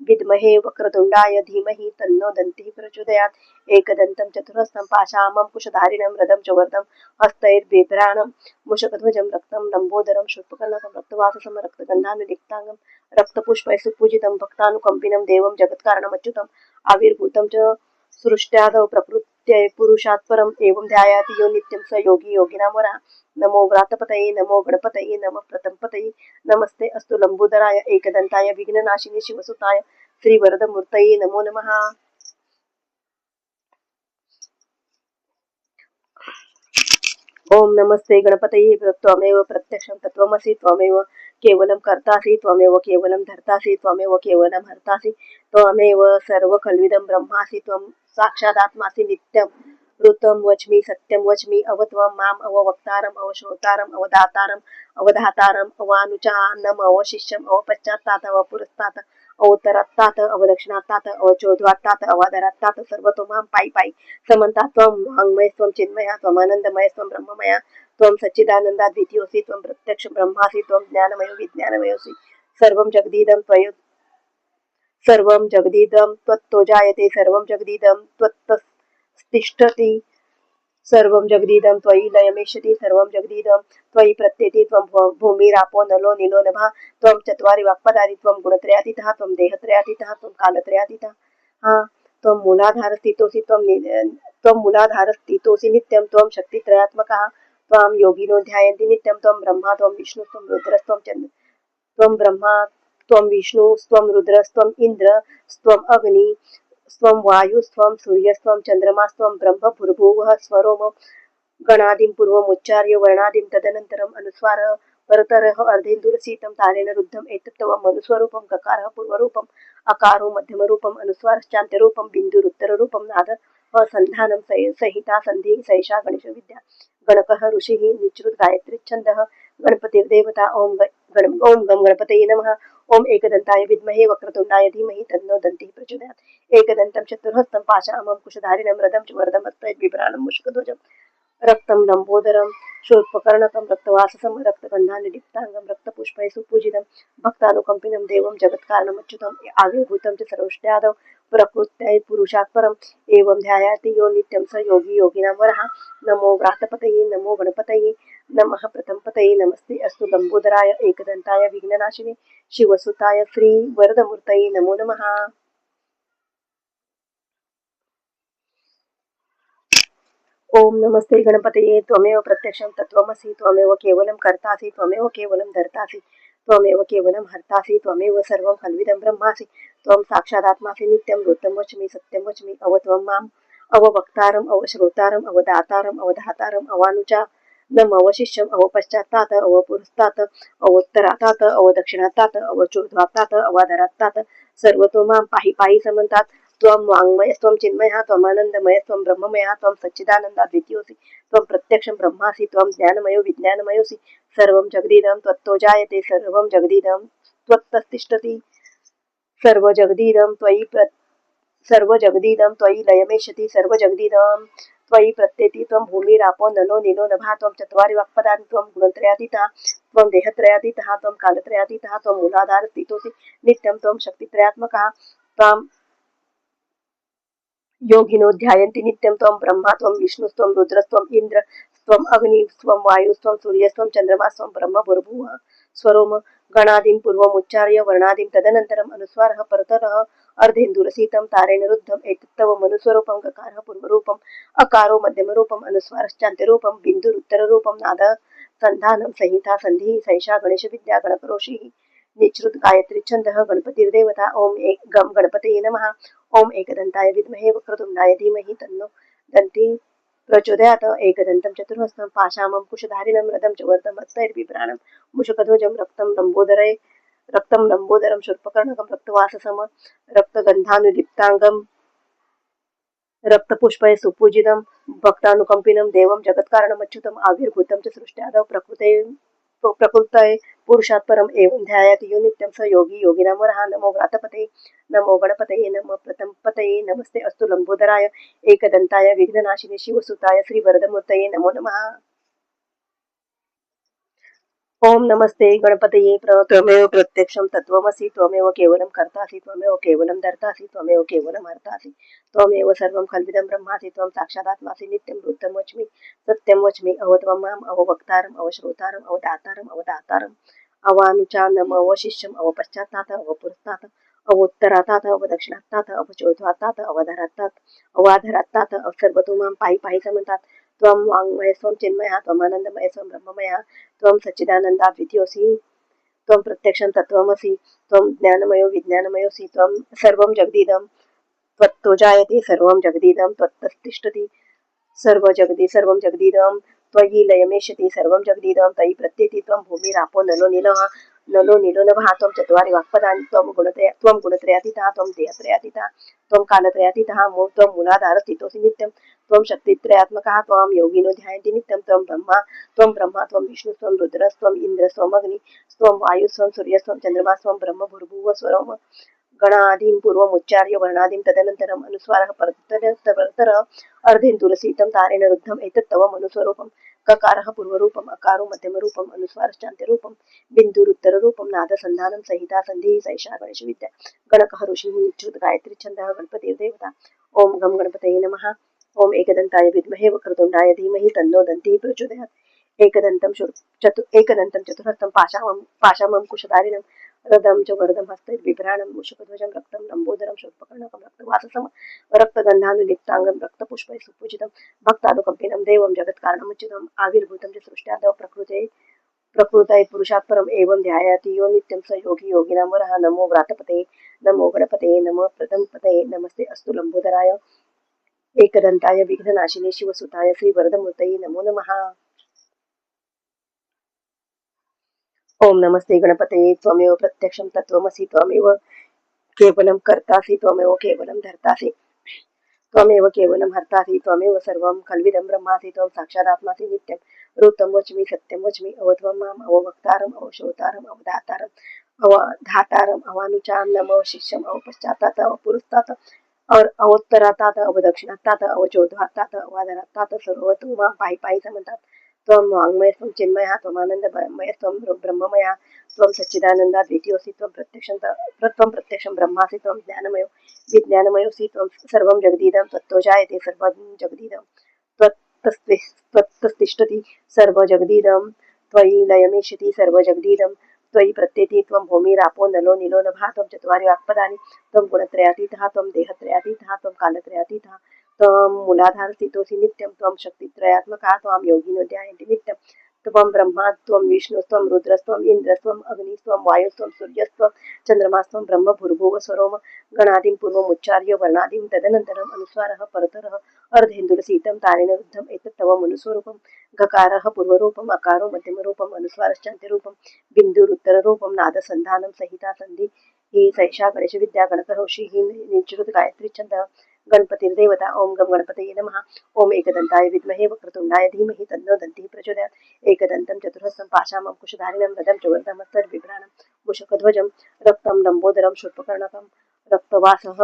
विद्महे वक्रतुण्डाय धीमहि तन्नो दन्तिः प्रचोदयात्। एकदन्तं चतुर्हस्तं पाशामं कुशधारिणं रदं च वर्धं हस्तैर्बिभ्राणं मूषकध्वजं रक्तं लम्बोदरं शूर्पकर्णकं रक्तवाससं रक्तगन्धानुलिप्ताङ्गं रक्तपुष्पैः सुपूजितं भक्तानुकम्पिनं देवं जगत्कारणमच्युतम् आविर्भूतं च सृष्ट्यादौ प्रकृत्यै पुरुषात् परम् एवं ध्यायाति यो नित्यं स योगी योगिनां वरः। नमो व्रातपतये नमो गणपतये नमः प्रथमपतये नमस्ते अस्तु लंबोदराय एकदन्ताय विघ्ननाशिने शिवसुताय श्रीवरदमूर्तये नमो नमः। ओम नमस्ते गणपतये त्वमेव प्रत्यक्षं तत्त्वमसि त्वमेव केवलं कर्तासि त्वमेव केवलं धर्तासि त्वमेव केवलं हर्तासि त्वमेव सर्वखल्विदं ब्रह्मासि त्वं साक्षादात्मासि नित्यं ऋतं वच्मि सत्यं वच्मि अवत्वं माम् अववक्तारम् अवश्रोतारम् अवदातारम् अवधातारम् अवानुचानम् अवशिष्यम् अवपश्चात्तात अवपुरस्तात् अवोत्तरात्तात अवदक्षिणात्तात अवचोर्ध्वात्तात अवाधरात्तात सर्वतो मां पायि पायि समन्तात् त्वं वाङ्मयस्त्वं चिन्मयः त्वमानन्दमयस्त्वं ब्रह्ममयः त्वं सच्चिदानन्दाद्वितीयोऽसि त्वं प्रत्यक्षं ब्रह्मासि त्वं ज्ञानमयो विज्ञानमयोऽसि सर्वं जगदीदं त्वत्तो जायते सर्वं जगदीदं त्वत्तिष्ठति सर्वं जगदीदं त्वयि लयमेष्यति सर्वं जगदीदं त्वयि प्रत्येति त्वं भूमिरापो नलो नीलो नभः त्वं चत्वारि वाक्पदानि त्वं गुणत्रयातीतः त्वं देहत्रयातीतः त्वं कालत्रयातीतः त्वं मूलाधारस्थितोऽसि त्वं मूलाधारस्थितोऽसि नित्यं त्वं शक्तित्रयात्मकः त्वां योगिनो ध्यायन्ति नित्यं त्वं ब्रह्मा त्वं विष्णुस्त्वं रुद्रस्त्वं त्वं ब्रह्मा त्वं विष्णुस्त्वं रुद्रस्त्वं इन्द्रस्त्वं अग्नि स्वं वायुस्त्वं सूर्यस्त्वं चन्द्रमास्त्वं ब्रह्म भूर्भुवः स्वरोम गणादिं पूर्वमुच्चार्य वर्णादिं तदनन्तरम् अनुस्वारः परतरः अर्धेन्दुलसीतं तारेण रुद्धम् एतत्तव मनुस्वरूपं ककारः पूर्वरूपम् अकारो मध्यमरूपम् अनुस्वारश्चान्त्यरूपं बिन्दुरुत्तररूपं नादः सन्धानं संहिता संधिः सैषा गणेशविद्या गणकः ऋषिः निच्रुत गायत्री छन्दः गणपतिर्देवता ओम गम गणपतये नमः। ओम एकदन्ताय विद्महे वक्रतुण्डाय धीमहि तन्नो दन्तिः प्रचोदयात्। एकदन्तं चतुर्हस्तं पाशामं कुशधारिणं रदं च वरदं हस्तैर्बिभ्राणं मूषकध्वजं रक्तं लंबोदरं शूर्पकर्णकं रक्तवाससं रक्तगन्धानि लिप्ताङ्गं रक्तपुष्पैः सुपूजितं भक्तानुकम्पिनं देवं जगत्कारणमच्युतम् आविर्भूतं च सर्वष्ट्यादौ प्रकृत्यै पुरुषात् परम् एवं ध्यायाति यो नित्यं स योगी योगिनां वरः नमो व्रातपतये नमो गणपतये नमः प्रथमपतये नमस्ते अस्तु लंबोदराय एकदन्ताय विघ्ननाशिने शिवसुताय श्रीवरदमूर्तये नमो नमः। ओम नमस्ते गणपतये त्वमेव प्रत्यक्षं तत्त्वमसि त्वमेव केवलं कर्तासि त्वमेव केवलं धर्तासि त्वमेव केवलं हर्तासि त्वमेव सर्वं खल्विदं ब्रह्मासि त्वं साक्षादात्मासि नित्यं ऋतं वच्मि सत्यं वच्मि अवत्वं माम् अववक्तारम् अवश्रोतारम् अवदातारम् अवधातारम् अवानुचा नम अवशिष्यम् अवपश्चात्तात अवपुरस्तात अवोत्तरातात अवदक्षिणातात अवचोर्ध्वातात अवाधरातात सर्वतो मां पाहि पाहि समन्तात त्वं वाङ्मयस्त्वं चिन्मयः त्वमानन्दमयस्त्वं ब्रह्ममयः त्वं सच्चिदानन्दाद्वितीयोऽसि त्वं प्रत्यक्षं ब्रह्मासि त्वं ज्ञानमयो विज्ञानमयोऽसि सर्वं जगदीदं त्वत्तो जायते सर्वं जगदीदं त्वत्ततिष्ठति सर्वजगदीदं सर्वजगदीदं त्वयि लयमेष्यति सर्वजगदीदं त्वयि प्रत्येति त्वं भूमिरापो नलो नीलो नभः त्वं चत्वारि वाक्पदानि त्वं गुणत्रयातीतः त्वं देहत्रयातीतः त्वं कालत्रयातीतः त्वं मूलाधारस्थितोऽसि नित्यं त्वं शक्तित्रयात्मकः त्वां योगिनो ध्यायन्ति नित्यं त्वं ब्रह्मा त्वं विष्णुस्त्वं रुद्रस्त्वम् इन्द्रस्त्वम् अग्निस्त्वं वायुस्त्वं सूर्यस्त्वं चन्द्रमास्त्वं ब्रह्म भूर्भुवः स्वरोम गणादिं पूर्वमुच्चार्य वर्णादिं तदनन्तरम् अनुस्वारः परतरः अर्धेन्दुरसीतं तारेण रुद्धम् एतत्तव मनुस्वरूपं गकारः पूर्वरूपम् अकारो मध्यमरूपम् अनुस्वारश्चान्त्यरूपं बिन्दुरुत्तररूपं नादः सन्धानं संहिता सन्धिः सैषा गणेशविद्या गणकरोषिः निश्रुत गायत्री छन्दः गणपतिर्देवता ओम एक गम गणपतये नमः ओम एकदन्ताय विद्महे वक्रतुण्डाय धीमहि तन्नो दन्ती प्रचोदयात् एकदन्तं चतुर्हस्तं पाशामं कुशधारिणं रथं च वर्धमस्तैर्बिभ्राणं मुषकध्वजं रक्तं लम्बोदरं शूर्पकर्णकं रक्तवाससम रक्तगन्धानुलिप्ताङ्गं रक्तपुष्पैः सुपूजितं भक्तानुकम्पिनं देवं जगत्कारणमच्युतम् आविर्भूतं च सृष्ट्यादौ प्रकृतये पुरुषात् परम् एवं ध्यायाति यो नित्यं स योगी योगिनां वरः नमो व्रातपतये नमो गणपतये नमः प्रथमपतये नमस्ते अस्तु लंबोदराय एकदन्ताय विघ्ननाशिने शिवसुताय श्रीवरदमूर्तये नमो नमः। ओम नमस्ते गणपतये त्वमेव प्रत्यक्षं तत्त्वमसि त्वमेव केवलं कर्तासि त्वमेव केवलं धर्तासि त्वमेव केवलं हर्तासि त्वमेव सर्वं खल्विदं ब्रह्मासि त्वं साक्षादात्मासि नित्यं ऋतं वच्मि सत्यं वच्मि अवत्वं माम् अववक्तारम् अवश्रोतारम् अवदातारम् अवधातारम् अवानुचा नम अवशिष्यम् अवपश्चात्तात अवपुरस्तात अवोत्तरातात अवदक्षिणात्तात अवचोर्ध्वातात अवधरात्तात अवाधरात्तात सर्वतो मां पाहि पाहि समन्तात त्वं वाङ्मयस्त्वं चिन्मयः त्वमानन्दमयस्त्वं ब्रह्ममयः त्वं सच्चिदानन्दाद्वितीयोऽसि त्वं प्रत्यक्षं तत्त्वमसि त्वं ज्ञानमयो विज्ञानमयोऽसि त्वं सर्वं जगदीदं त्वत्तो जायते सर्वं जगदीदं त्वत्ततिष्ठति सर्वं जगदीदं त्वयि लयमेष्यति सर्वं जगदीदं तयि प्रत्येति त्वं भूमिरापो नलो नीलो नभः त्वं चत्वारि वाक्पदानि त्वं गुणत्रयातीतः त्वं देहत्रयातीतः त्वं कालत्रयातीतः त्वं मूलाधारस्थितोऽसि नित्यं त्वं शक्तित्रयात्मकः त्वां योगिनो ध्यायन्ति नित्यं त्वं ब्रह्मा त्वं विष्णुस्त्वं रुद्रस्त्वम् इन्द्रस्त्वम् अग्निस्त्वं वायुस्त्वं सूर्यस्त्वं चन्द्रमास्त्वं ब्रह्म भूर्भुवः स्वरोम गणादीं पूर्वमुच्चार्य वर्णादीं तदनन्तरम् अनुस्वारः परतरः अर्धेन्दुरसीतं तारेण रुद्धम् एतत्तव मनुस्वरूपं ककारः पूर्वरूपम् अकारो मध्यमरूपम् अनुस्वारश्चान्त्यरूपं बिन्दुरुत्तररूपं नादसन्धानं संहिता सन्धिः सैषा गणेशविद्या गणकः ऋषिः निच्युत गायत्री छन्दः गणपतिर्देवता ओम गम गणपतये नमः ओम एकदन्ताय विद्महे वक्रतुण्डाय धीमहि तन्नो दन्तिः प्रचोदयात् एकदन्तं चतुर्हस्तं पाशामं कुशधारिणं रदं च वरदं हस्तैर्बिभ्राणं मूषकध्वजं रक्तं लम्बोदरं शूर्पकर्णकं रक्तवाससं रक्तगन्धानुलिप्ताङ्गं रक्तपुष्पैः सुपूजितं भक्तानुकम्पिनं देवं जगत्कारणमच्युतम् आविर्भूतं च सृष्ट्यादौ प्रकृतये पुरुषात् परम् एवं ध्यायाति यो नित्यं स योगी योगिनां वरः नमो व्रातपतये नमो गणपतये नमः प्रथमपतये नमस्ते अस्तु लंबोदराय एकदन्ताय विघ्ननाशिने शिवसुताय श्रीवरदमूर्तये नमो नमः। ओम नमस्ते गणपतये त्वमेव प्रत्यक्षं तत्त्वमसि त्वमेव केवलं कर्तासि त्वमेव केवलं धर्तासि त्वमेव केवलं हर्तासि त्वमेव सर्वं खल्विदं ब्रह्मासि त्वं साक्षादात्मासि नित्यं ऋतं वच्मि सत्यं वच्मि अवत्वं माम् अववक्तारम् अवश्रोतारम् अवधातारम् अवधातारम् अवानुचां नमः शिष्यम् अवपश्चात्तात अवपुरस्तात और अवोत्तरातात अवदक्षिणातात अवचोर्ध्वातात अवाधरातात सर्वतो मां पायी पायीचं म्हणतात. त्वं वाङ्मय त्वं चिन्मय त्वं आनंदमय त्वं ब्रह्ममय त्वं सच्चिदानंदा द्वितीयोऽसि त्वं प्रत्यक्षं ब्रह्मासि त्वं ज्ञानमयो विज्ञानमयोऽसि त्वं सर्वं जगदिदं त्वत्तो जायते सर्वं जगदिदं त्वत्तस्तिष्ठति सर्वजगदिदं त्वयि लयमेष्यति सर्वजगदिदं त्वयि प्रत्येति त्वं भूमिरापो नलो नीलो नभः त्वं चत्वारि वाक्पदानि त्वं गुणत्रयातीतः त्वं देहत्रयातीतः त्वं कालत्रयातीतः त्वं मूलाधारस्थितोऽसि नित्यं त्वं शक्तित्रयात्मकः त्वां योगिनो ध्यायन्ति नित्यं त्वं ब्रह्मा त्वं विष्णुस्त्वं रुद्रस्त्वं इन्द्रस्त्वं अग्निस्त्वं वायुस्त्वं सूर्यस्त्वं चन्द्रमास्त्वं ब्रह्म भूर्भुवः स्वरोम गणादिं पूर्वमुच्चार्य वर्णादिं तदनन्तरम् अनुस्वारः परतरः अर्धेन्दुरसीतं तारेण रुद्धम् एतत् तव मनुस्वरूपं गकारः पूर्वरूपम् अकारो मध्यमरूपम् अनुस्वारश्चान्त्यरूपं बिन्दुरुत्तररूपं नादसन्धानं संहिता सन्धि ही सैषा गणेशविद्या गणकरोषि ही निश्रुत गायत्री छंद गणपतिर्देवता ओम गम गणपतये नमः ओम एकदंताय विद्महे वक्रतुंडाय धीमहि तन्नो दन्तिः प्रचोदयात् एकदन्तं चतुर्हस्तं पाशामं कुशधारिणं रदं च वर्धमस्तर् बिभ्राणं मुषकध्वजं रक्तं लम्बोदरं शूर्पकर्णकं रक्तवासः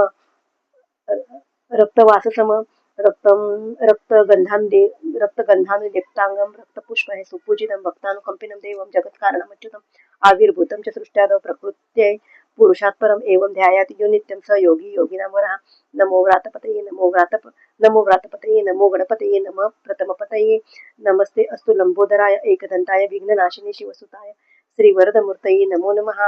रक्तवाससम रक्तं रक्तगन्धानुदे रक्तगन्धानुलेप्ताङ्गं रक्तपुष्पैः सुपूजितं भक्तानुकम्पिनं देवं जगत्कारणमच्युतम् आविर्भूतं च सृष्ट्यादौ प्रकृत्यै पुरुषात् परम् एवं ध्यायाति यो नित्यं स योगी योगिनां वरः नमो व्रातपतये नमो गणपतये नमः प्रथमपतये नमस्ते अस्तु लंबोदराय एकदंताय विघ्ननाशिनी शिवसुताय श्रीवरदमूर्तये नमो नमः।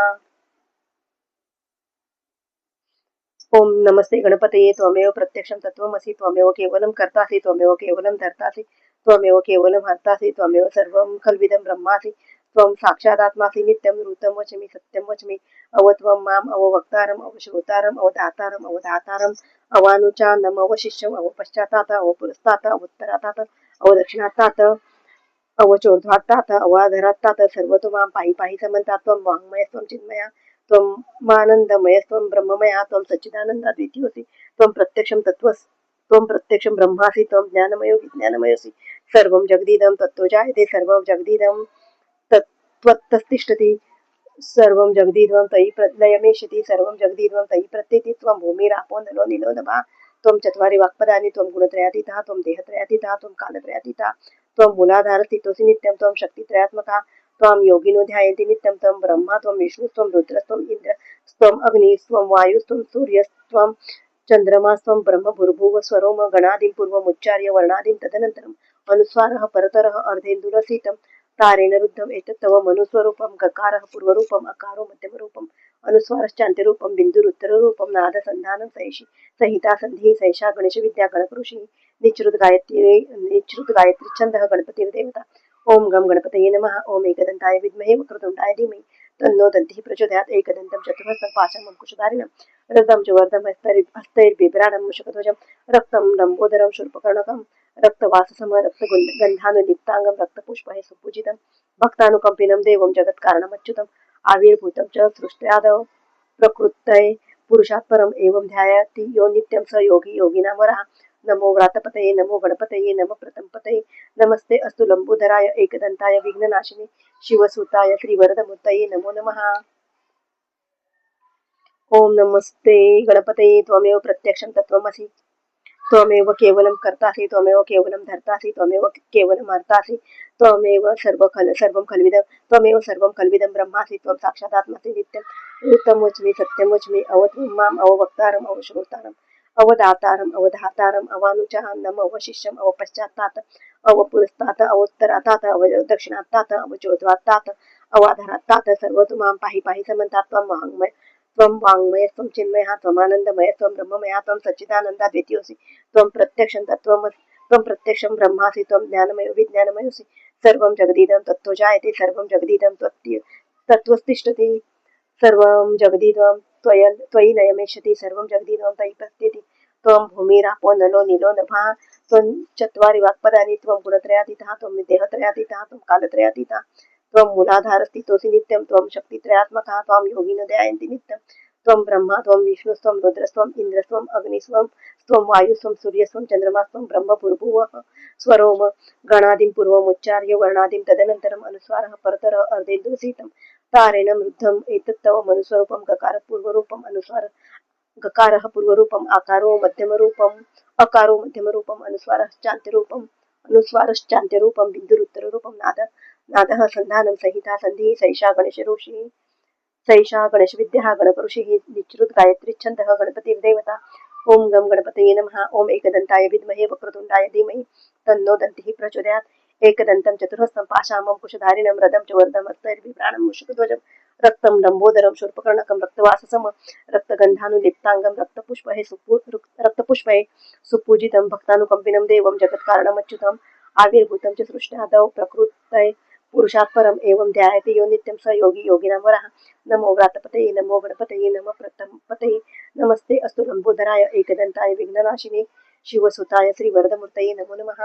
ओम नमस्ते गणपतये त्वमेव प्रत्यक्षं तत्त्वमसि त्वमेव केवलं कर्तासि त्वमेव केवलं धर्तासि त्वमेव केवलं हर्तासि त्वमेव सर्वं खल्विदं ब्रह्मासि त्वं साक्षादात्मासि नित्यं ऋतं वचमि सत्यं वचमि अवत्वं माम् अववक्तारम् अवश्रोतारम् अवधातारम् अवधातारम् अवानुचानम् अवशिष्यम् अवपश्चातात् अवपुरस्तात् अवोत्तरातात् अवदक्षिणातात् अवचोर्ध्वातात् अवाधरातात् सर्वतो मां पाहि पाहि समन्तात् त्वं वाङ्मयस्त्वं चिन्मया त्वं मानन्दमयस्त्वं ब्रह्ममया त्वं सच्चिदानन्दा द्वितीयोऽसि त्वं प्रत्यक्षं त्वं प्रत्यक्षं ब्रह्मासि त्वं ज्ञानमयो विज्ञानमयोऽसि सर्वं जगदिदं तत्तो जायते सर्वं जगदिदं त्वत्तस्तिष्ठति सर्वं जगदिदं तयि लयमेष्यति सर्वं जगदिदं तयि प्रत्येति त्वं भूमिरापो नलो नीलो नभः त्वं चत्वारि वाक्पदानि त्वं गुणत्रयातीतः त्वं देहत्रयातीतः त्वं कालत्रयातीतः त्वं मूलाधारस्थितोऽसि नित्यं त्वं शक्तित्रयात्मकः त्वां योगिनो ध्यायन्ति नित्यं त्वं ब्रह्मा त्वं विष्णुस्त्वं रुद्रस्त्वम् इन्द्रस्त्वम् अग्निस्त्वं वायुस्त्वं सूर्यस्त्वं चन्द्रमास्त्वं ब्रह्म भूर्भुवः स्वरोम गणादिं पूर्वमुच्चार्य वर्णादिं तदनन्तरम् अनुस्वारः परतरः अर्धेन्दुरसीतं तारेण रुद्धम् एतत् तव मनुस्वरूपं गकारः पूर्वरूपम् अकारो मध्यमरूपम् अनुस्वारश्चान्त्यरूपं बिन्दुरुत्तररूपं नादसन्धानं संहिता सन्धिः सैषा गणेशविद्या गणकऋषिः निश्रुत गायत्री छन्दः गणपतिर्देवता ओम गम गणपतये नमः ओम एकदंताय विद्महे वक्रतुंडाय धीमहि तन्नो दन्तिः प्रचोदयात् एकदन्तं चतुर्हस्तं पाशमं कुशधारिणं रदं च वर्धं हस्तैर्बिभ्राणं मुषकध्वजं रक्तं लम्बोदरं शूर्पकर्णकं रक्तवाससम रक्तगन्धानुलिप्ताङ्गं रक्तपुष्पैः सुपूजितं भक्तानुकम्पिनं देवं जगत्कारणमच्युतम् आविर्भूतं च सृष्ट्यादौ प्रकृतये पुरुषात् परम् एवं ध्यायाति यो नित्यं स योगी योगिनां वरः नमो व्रातपतये नमो गणपतये नमः प्रथमपतये नमस्ते अस्तु लंबोदराय एकदंताय विघ्ननाशिनी शिवसुताय श्रीवरदमूर्तये नमो नमः। ओम नमस्ते गणपतये त्वमेव प्रत्यक्षं तत्त्वमसि त्वमेव केवलं कर्तासि त्वमेव केवलं धर्तासि त्वमेव केवलं हर्तासि त्वमेव सर्वं खल्विदं त्वमेव सर्वं खल्विदं ब्रह्मासि त्वं साक्षादात्मासि नित्यं ऋतं वच्मि सत्यं वच्मि अवत्वं माम् अववक्तारम् अवश्रोतारम् अवदातारम् अवधातारम् अवानुचानम् अवशिष्यम् अवपश्चात्तात् अवपुरस्तात् अवोत्तरातात् अवदक्षिणातात् अवचोर्ध्वातात् अवाधरातात् सर्वतो मां पाहि पाहि समन्तात् त्वं वाङ्मयस्त्वं चिन्मयः त्वमानन्दमयस्त्वं ब्रह्ममयः त्वं सच्चिदानन्दा द्वितीयोऽसि त्वं प्रत्यक्षं त्वं प्रत्यक्षं ब्रह्मासि त्वं ज्ञानमयो विज्ञानमयोऽसि सर्वं जगदिदं तत्तो जायते सर्वं जगदिदं तत्त्वस्तिष्ठति सर्वं जगदिदं त्वयि लयमेष्यति सर्वं जगदिदं तयि प्रत्येति त्वं भूमिरापो नलो नीलो नभः त्वं चत्वारि वाक्पदानि त्वं गुणत्रयातीतः त्वं देहत्रयातीतः त्वं कालत्रयातीतः त्वं मूलाधारस्थितोऽसि नित्यं त्वं शक्तित्रयात्मकः त्वां योगिनो ध्यायन्ति नित्यं त्वं ब्रह्मा त्वं विष्णुस्त्वं रुद्रस्त्वम् इन्द्रस्त्वम् अग्निस्त्वं त्वं वायुस्त्वं सूर्यस्त्वं चन्द्रमास्त्वं ब्रह्म भूर्भुवः स्वरोम गणादिं पूर्वमुच्चार्य वर्णादिं तदनन्तरम् अनुस्वारः परतरः अर्धेन्दुरसीतं तारेण रुद्धम् एतत् तव मनुस्वरूपं गकारपूर्वरूपम् अनुस्वार गकारः पूर्वरूपम् आकारो मध्यमरूपम् अकारो मध्यमरूपम् अनुस्वारश्चान्त्यरूपम् अनुस्वारश्चान्त्यरूपं बिन्दुरुत्तररूपं नादः संधानं संहिता सन्धिः सैषा गणेशऋषिः सैषा गणेशविद्या गणकऋषिः निच्रुत गायत्री छन्दः गणपतिर्देवता ओम गम गणपतये नमः ओम एकदन्ताय विद्महे वक्रतुण्डाय धीमहि तन्नो दन्तिः प्रचोदयात् एकदन्तं चतुर्हस्तं पाशामं कुशधारिणं रदं च वर्धमस्तैर्बिभ्राणं मूषकध्वजं रक्तं लम्बोदरं शूर्पकर्णकं रक्तवाससं रक्तगन्धानुलिप्ताङ्गं रक्तपुष्पैः सुपूजितं भक्तानुकम्पिनं देवं जगत्कारणमच्युतम् आविर्भूतं च सृष्टादौ प्रकृतये पुरुषात् परम् एवं ध्यायते यो नित्यं स योगी योगिनां वरः नमो व्रातपतये नमो गणपतये नमः प्रथमपतये नमस्ते अस्तु लंबोदराय एकदंताय विघ्ननाशिने शिवसुताय श्रीवरदमूर्तये नमो नमः।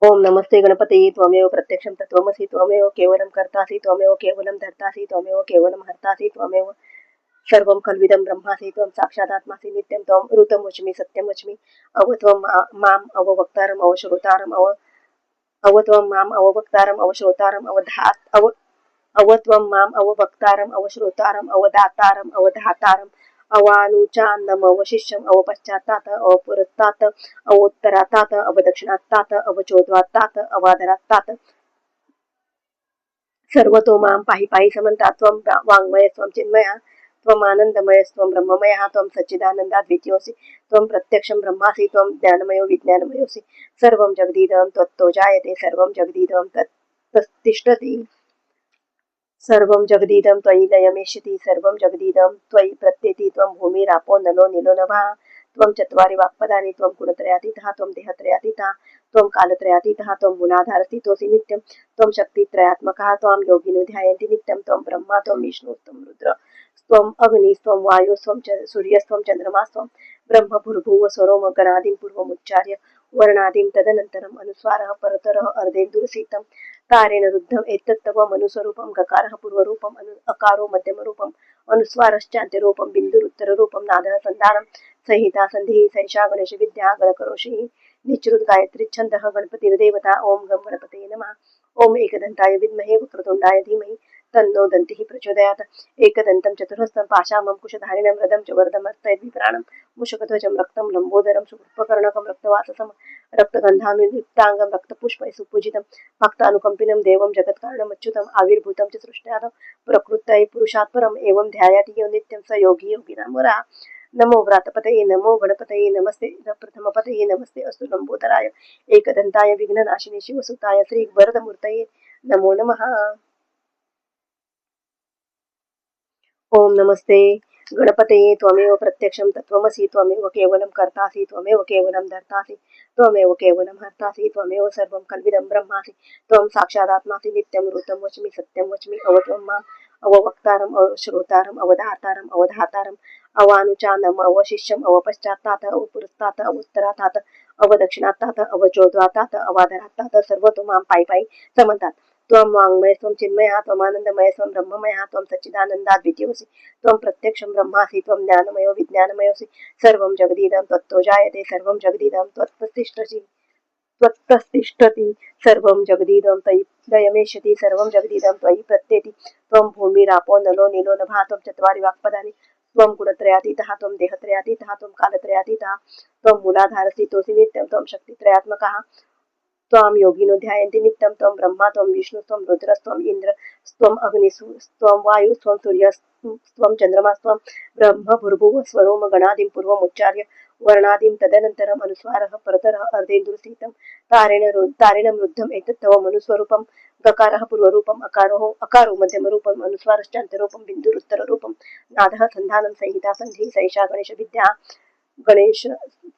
ओम नमस्ते गणपतये त्वमेव प्रत्यक्षं तत्त्वमसि त्वमेव केवलं कर्तासि त्वमेव केवलं धर्तासि त्वमेव केवलं हर्तासि त्वमेव सर्वं खल्विदं ब्रह्मासि त्वं साक्षादात्मासि नित्यं त्वं ऋतं वच्मि सत्यं वच्मि अवत्वं माम् अववक्तारम् अवश्रोतारम् अवत्वं माम् अववक्तारम् अवश्रोतारम् अवत्वं माम् अववक्तारम् अवश्रोतारम् अवदातारम् अवधातारम् अवानुचान्नमवशिष्यम् अवपश्चात्तात अवपुरस्तात् अवोत्तरात्तात अवदक्षिणात्तात अवचोद्वात्तात अवादरात्तात सर्वतो मां पाहि पाहि समन्तात् त्वं वाङ्मयस्त्वं चिन्मयः त्वमानन्दमयस्त्वं ब्रह्ममयः त्वं सच्चिदानन्दाद्वितीयोऽसि त्वं प्रत्यक्षं ब्रह्मासि त्वं ज्ञानमयो विज्ञानमयोऽसि सर्वं जगदीदं त्वत्तो जायते सर्वं जगदीदं तत्तिष्ठति सर्वं जगदीदं त्वयि लयमेष्यति सर्वं जगदीदं त्वयि प्रत्येति त्वं भूमिरापो नलो नीलो नभः त्वं चत्वारि वाक्पदानि त्वं गुणत्रयातीतः त्वं देहत्रयातीतः त्वं कालत्रयातीतः त्वं मूलाधारस्थितोऽसि नित्यं त्वं शक्तित्रयात्मकः त्वां योगिनो ध्यायन्ति नित्यं त्वं ब्रह्मा त्वं विष्णुस्त्वं रुद्र त्वम् अग्निस्त्वं वायुस्त्वं सूर्यस्त्वं चन्द्रमास्त्वं ब्रह्म भूर्भुवः स्वरोम गणादिं पूर्वमुच्चार्य वर्णादिं तदनन्तरम् अनुस्वारः परतरः अर्धेन्दुरसीतं तारेण रुद्धम् एतत्तव मनुस्वरूपं गकारः पूर्वरूपम् अकारो मध्यमरूपम् अनुस्वारश्चान्त्यरूपं बिन्दुरुत्तररूपं नादः सन्धानं संहिता सन्धिः सैषा गणेशविद्या गणकरोषिः निच्रुत गायत्री छन्दः गणपतिर्देवता ओम गम गणपतये नमः ओम एकदन्ताय विद्महे वक्रतुण्डाय धीमहि तन्नो दन्तिः प्रचोदयात् एकदन्तं चतुर्हस्तं पाशामं कुशधारिणं रदं च वर्धमस्तैर्बिभ्राणं मूषकध्वजं रक्तं लम्बोदरं शूर्पकर्णकं रक्तवाससं रक्तगन्धानुलिप्ताङ्गं रक्तपुष्पैः सुपूजितं भक्तानुकम्पिनं देवं जगत्कारणमच्युतम् आविर्भूतं च सृष्टादौ प्रकृतये पुरुषात् परम् एवं ध्यायाति यो नित्यं स योगी योगिनां वरः नमो व्रातपतये नमो गणपतये नमस्ते प्रथमपतये नमस्ते अस्तु लंबोदराय एकदन्ताय विघ्ननाशिने शिवसुताय श्रीवरदमूर्तये नमो नमः। ओम नमस्ते गणपतये त्वमेव प्रत्यक्षं तत्त्वमसि त्वमेव केवलं कर्तासि त्वमेव केवलं धर्तासि त्वमेव केवलं हर्तासि त्वमेव सर्वं खल्विदं ब्रह्मासि त्वं साक्षादात्मासि नित्यं ऋतं वच्मि सत्यं वच्मि अवत्वं माम् अववक्तारम् अवश्रोतारम् अवधातारम् अवधातारम् अवानुचानम् अवशिष्यम् अवपश्चात्तात अवपुरस्तात् अवोत्तरात्तात अवदक्षिणात्तात अवचोद्वात्तात अवादरात्तात सर्वतो मां पायि पायि समन्तात् त्वं वाङ्मयस्त्वं चिन्मयः त्वमानन्दमयस्त्वं ब्रह्ममयः त्वं सच्चिदानन्दाद्वितीयोऽसि त्वं प्रत्यक्षं ब्रह्मासि त्वं ज्ञानमयो विज्ञानमयोऽसि सर्वं जगदीदं त्वत्तो जायते सर्वं जगदीदं त्वत्तस्तिष्ठति सर्वं जगदीदं त्वयि लयमेष्यति सर्वं जगदीदं त्वयि प्रत्येति त्वं भूमिरापो नलो नीलो नभः त्वं चत्वारि वाक्पदानि त्वं गुणत्रयातीतः त्वं देहत्रयातीतः त्वं कालत्रयातीतः त्वं मूलाधारस्थितोऽसि नित्यं त्वं शक्तित्रयात्मकः त्वां योगिनो ध्यायन्ति नित्यं त्वं ब्रह्मा त्वं विष्णुस्त्वं रुद्रस्त्वम् इन्द्रस्त्वम् अग्निस्त्वं वायुस्त्वं सूर्यस्त्वं चन्द्रमास्त्वं ब्रह्म भूर्भुवः स्वरोम गणादिं पूर्वमुच्चार्य वर्णादिं तदनन्तरम् अनुस्वारः परतरः अर्धेन्दुरसीतं तारेण रुद्धम् एतत्तव मनुस्वरूपं गकारः पूर्वरूपम् अकारो मध्यमरूपम् अनुस्वारश्चान्तरूपं बिन्दुरुत्तररूपं नादः सन्धानं संहिता सन्धिः सैषा गणेशविद्या गणेश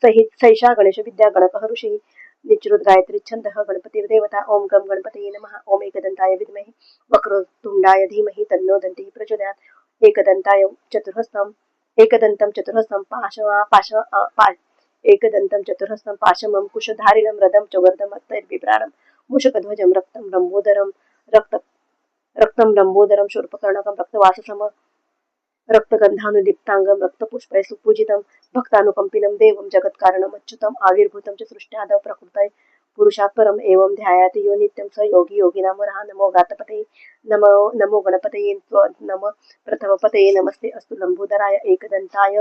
सैषा गणेशविद्या गणकः ऋषिः निच्रुत गायत्री छन्दः गणपतिर्देवता ओम गम गणपतये नमः ओम एकदन्ताय विद्महे वक्रतुण्डाय धीमहि तन्नो दन्तिः प्रचोदयात् एकदन्तं चतुर्हस्तं एकदन्तं चतुर्हस्तं पाशमं कुशधारिणं रदं च वर्धमस्तैर्बिभ्राणं मूषकध्वजं रक्तं लम्बोदरं शूर्पकर्णकं रक्तवाससं रक्तगन्धानुलिप्ताङ्गं रक्तपुष्पैः सुपूजितं भक्तानुकम्पिनं देवं जगत्कारणमच्युतम् आविर्भूतं च सृष्टादौ प्रकृतये पुरुषात् परम एवं ध्यायाति यो नित्यं स योगी योगिनां वरः। नमो व्रातपतये नमो नमो गणपतये नमः प्रथमपतये नमस्ते अस्तु लंबोदराय एकदंताय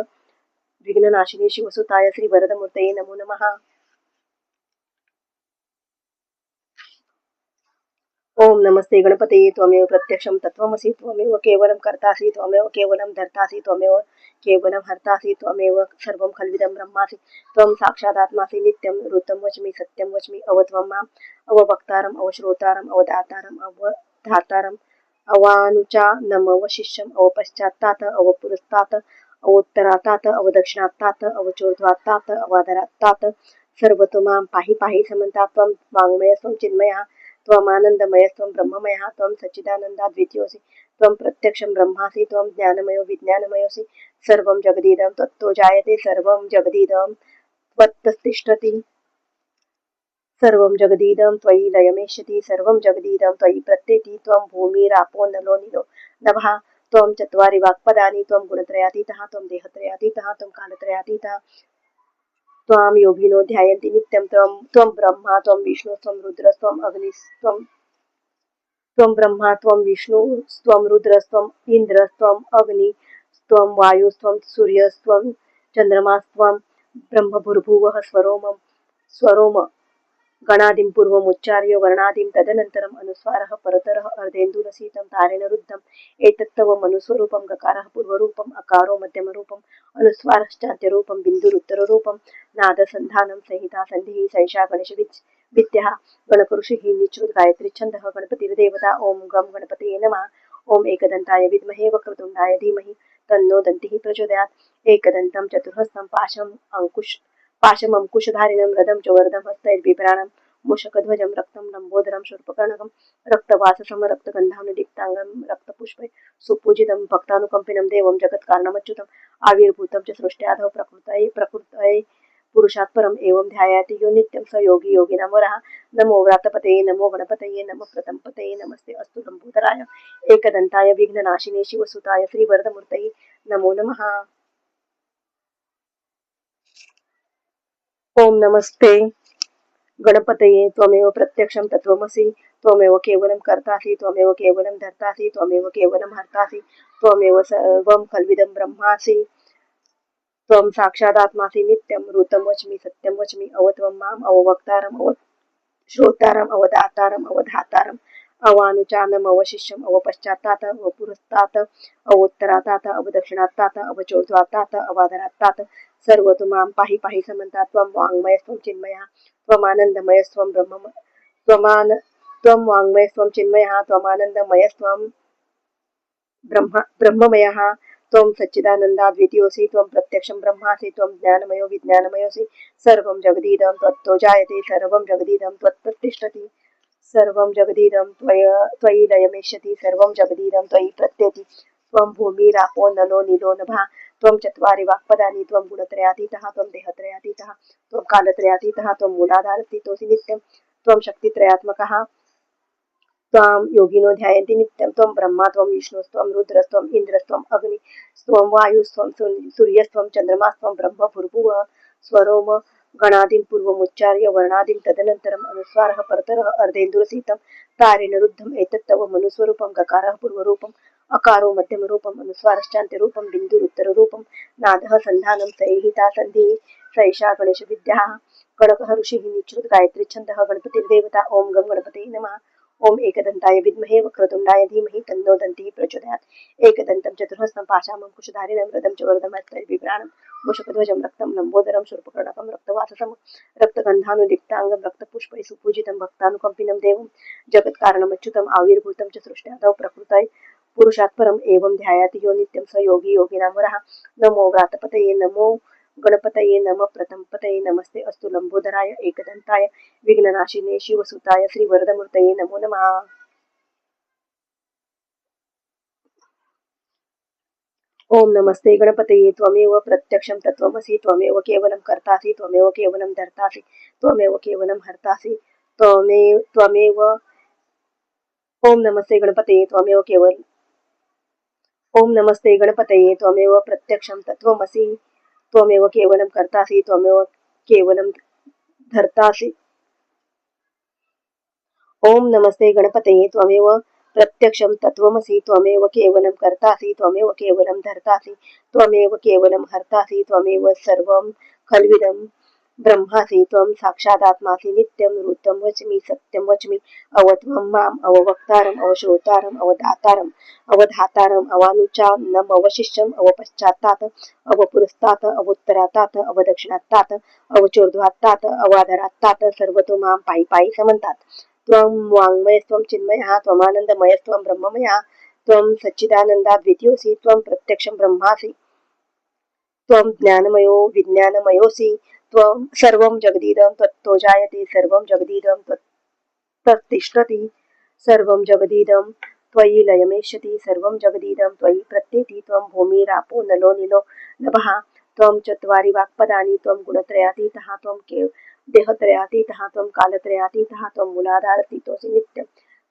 विघ्ननाशिने शिवसुताय श्रीवरदमूर्तये नमो नमः। ओम नमस्ते गणपतये त्वमेव प्रत्यक्षं तत्त्वमसि त्वमेव केवलं कर्तासि त्वमेव केवलं धर्तासि त्वमेव केवलं हर्तासि त्वमेव सर्वं खल्विदं ब्रह्मासि त्वं साक्षादात्मासि नित्यं ऋतं वच्मि सत्यं वच्मि अवत्वं माम् अववक्तारम् अवश्रोतारम् अवदातारम् अवधातारम् अवानुचानम् अवशिष्यम् अवपश्चात्तात अवपुरस्तात् अवोत्तरात्तात अवदक्षिणात्तात अवचोर्ध्वात्तात अवाधरात्तात सर्वतो मां पाहि पाहि समन्तात् त्वं वाङ्मयस्त्वं चिन्मयः त्वमानन्दमयस्त्वं ब्रह्ममयः त्वं सच्चिदानन्दाद्वितीयोऽसि त्वं प्रत्यक्षं ब्रह्मासि त्वं ज्ञानमयो विज्ञानमयोऽसि सर्वं जगदिदं त्वत्तो जायते सर्वं जगदिदं त्वत्तिष्ठति सर्वं जगदिदं त्वयि लयमेष्यति सर्वं जगदिदं त्वयि प्रत्येति त्वं भूमिरापो नलो निलो नभः त्वं चत्वारि वाक्पदानि त्वं गुणत्रयातीतः त्वं देहत्रयातीतः त्वं कालत्रयातीतः त्वां योगिनो ध्यायन्ति नित्यं त्वं ब्रह्मा त्वं विष्णु त्वं रुद्रस्त्वं अग्निस्त्वं त्वं ब्रह्मा त्वं विष्णुस्त्वं रुद्रस्त्वं इन्द्रस्त्वं अग्निस्त्वं वायुस्त्वं सूर्यस्त्वं चन्द्रमास्त्वं ब्रह्मभूर्भुवः स्वरोम गणादिं पूर्वमुच्चार्य वर्णादिं तदनन्तरम् अनुस्वारः परतरः अर्धेन्दुरसीतं तारेण रुद्धम् एतत्तव मनुस्वरूपं गकारः पूर्वरूपम् अकारो मध्यमरूपम् अनुस्वारश्चान्त्यरूपं बिन्दुरुत्तररूपं नादसन्धानं संहिता सन्धिः सैषा गणेशविद्यः गणकऋषिः निच्रुत गायत्री छन्दः गणपतिर्देवता ॐ गं गणपतये नमः ॐ एकदन्ताय विद्महे वक्रतुण्डाय धीमहि तन्नो दन्तिः प्रचोदयात् एकदन्तं चतुर्हस्तं पाशमंकुशधारिणं रथं च वरदं हस्तैर्बिभ्राणं मूषकध्वजं रक्तं लम्बोदरं शूर्पकर्णकं रक्तवाससं रक्तगन्धानुदीप्ताङ्गं रक्तपुष्पै सुपूजितं भक्तानुकम्पिनं देवं जगत्कारणमच्युतम् आविर्भूतं च सृष्ट्याधौ प्रकृतये पुरुषात् परम् एवं ध्यायाति यो नित्यं स योगी योगिनां वरः। नमो व्रातपतये नमो गणपतये नमः प्रथमपतये नमस्ते अस्तु लंबोदराय एकदन्ताय विघ्ननाशिने शिवसुताय श्रीवरदमूर्तये नमो नमः। ओम नमस्ते गणपतये त्वमेव प्रत्यक्षं तत्त्वमसि त्वमेव केवलं कर्तासि त्वमेव केवलं धर्तासि त्वमेव केवलं हर्तासि त्वमेव सर्वं खल्विदं ब्रह्मासि त्वं साक्षादात्मासि नित्यं ऋतं वच्मि सत्यं वच्मि अवत्वं माम् अववक्तारम् अवश्रोतारम् अवदातारम् अवधातारम् अवानुचानम् अवशिष्यम् अवपश्चात्तात अवपुरस्तात् अवोत्तरात्तात अवदक्षिणात्तात अवचोर्ध्वात्तात अवाधरात्तात सर्वतो मां पाहि पाहि समन्तात् त्वं वाङ्मयस्त्वं चिन्मयः त्वमानन्दमयस्त्वं त्वं वाङ्मयस्त्वं चिन्मयः त्वमानन्दमयस्त्वं ब्रह्ममयः त्वं सच्चिदानन्दाद्वितीयोऽसि त्वं प्रत्यक्षं ब्रह्मासि त्वं ज्ञानमयो विज्ञानमयोऽसि सर्वं जगदिदं त्वत्तो जायते सर्वं जगदिदं त्वत्तिष्ठति सर्वं जगदिदं त्वयि लयमेष्यति सर्वं जगदिदं त्वयि प्रत्येति त्वं भूमिरापो नलो नीलो नभः त्वं चत्वारि वाक्पदानि त्वं गुणत्रयातीतः त्वं देहत्रयातीतः त्वं कालत्रयातीतः त्वं मूलाधारस्थितोऽसि नित्यं त्वं शक्तित्रयात्मकः त्वां योगिनो ध्यायन्ति नित्यं त्वं ब्रह्मा त्वं विष्णुस्त्वं रुद्रस्त्वं इन्द्रस्त्वं अग्निस्त्वं वायुस्त्वं सूर्यस्त्वं चन्द्रमास्त्वं ब्रह्म भूर्भुवः स्वरोम गणादिं पूर्वमुच्चार्य वर्णादिं तदनन्तरम् अनुस्वारः परतरः अर्धेन्दुरसीतं तारेण रुद्धम् एतत्तव मनुस्वरूपं गकारः पूर्वरूपम् अकारो मध्यमरूपम् अनुस्वारश्चान्त्यरूपं बिन्दुरुत्तररूपं नादः सन्धानं संहिता सन्धिः सैषा गणेशविद्याः गणकः ऋषिः निच्रुत गायत्री छन्दः गणपतिर्देवता ॐ गं गणपतये नमः ओम एकदन्ताय विद्महे वक्रतुण्डाय धीमहि तन्नो दन्तिः प्रचोदयात् एकदन्तं चतुर्हस्तं पाशामंकुशधारिणं रथं च वरदं हस्तैर्बिभ्राणं मूषकध्वजं रक्तं लम्बोदरं शूर्पकर्णकं रक्तवाससं रक्तगन्धानुदीप्ताङ्गं रक्तपुष्पैः सुपूजितं भक्तानुकम्पिनं देवं जगत्कारणमच्युतम् आविर्भूतं च सृष्ट्यादौ प्रकृतये पुरुषात् परम् एवं ध्यायाति यो नित्यं स योगी योगिनां वरः। नमो व्रातपतये नमो गणपतये नमः प्रथमपतये नमस्ते अस्तु लंबोदराय एकदन्ताय विघ्ननाशिने शिवसुताय श्रीवरदमूर्तये नमो नमः। ओम नमस्ते गणपतये त्वमेव प्रत्यक्षं तत्त्वमसि त्वमेव केवलं कर्तासि त्वमेव केवलं धर्तासि त्वमेव केवलं हर्तासि त्वमेव ओम नमस्ते गणपतये त्वमेव ओम नमस्ते गणपतये त्वमेव प्रत्यक्षं तत्त्वमसि त्वमेव केवलं कर्तासि त्वमेव केवलं धर्तासि ओम नमस्ते गणपतये त्वमेव प्रत्यक्षं तत्त्वमसि त्वमेव केवलं कर्तासि त्वमेव केवलं धर्तासि त्वमेव केवलं हर्तासि त्वमेव सर्वं खल्विदं ब्रह्मासि त्वं साक्षादात्मासि नित्यं नृतं वच्मि सत्यं वच्मि अवत्वं माम् अववक्तारम् अवश्रोतारम् अवदातारम् अवधातारम् अवानुचानम् अवशिष्यम् अवपश्चात्तात् अवपुरस्तात् अवोत्तरात्तात् अवदक्षिणात्तात् अवचोर्ध्वात्तात् अवाधरात्तात् सर्वतो मां पायी पायी समन्तात् त्वं वाङ्मयस्त्वं चिन्मयः त्वमानन्दमयस्त्वं ब्रह्ममयः त्वं सच्चिदानन्दाद्वितीयोऽसि त्वं प्रत्यक्षं ब्रह्मासि त्वं ज्ञानमयो विज्ञानमयोऽसि त्वं सर्वं जगदिदं त्वत्तो जायते सर्वं जगदिदं तत्तिष्ठति सर्वं जगदिदं त्वयि लयमेष्यति सर्वं जगदिदं त्वयि प्रत्येति त्वं भूमिरापो नलो निलो नभः त्वं चत्वारि वाक्पदानि त्वं गुणत्रयातीतः त्वं देहत्रयातीतः त्वं कालत्रयातीतः त्वं मूलाधारतीतोऽसि नित्यं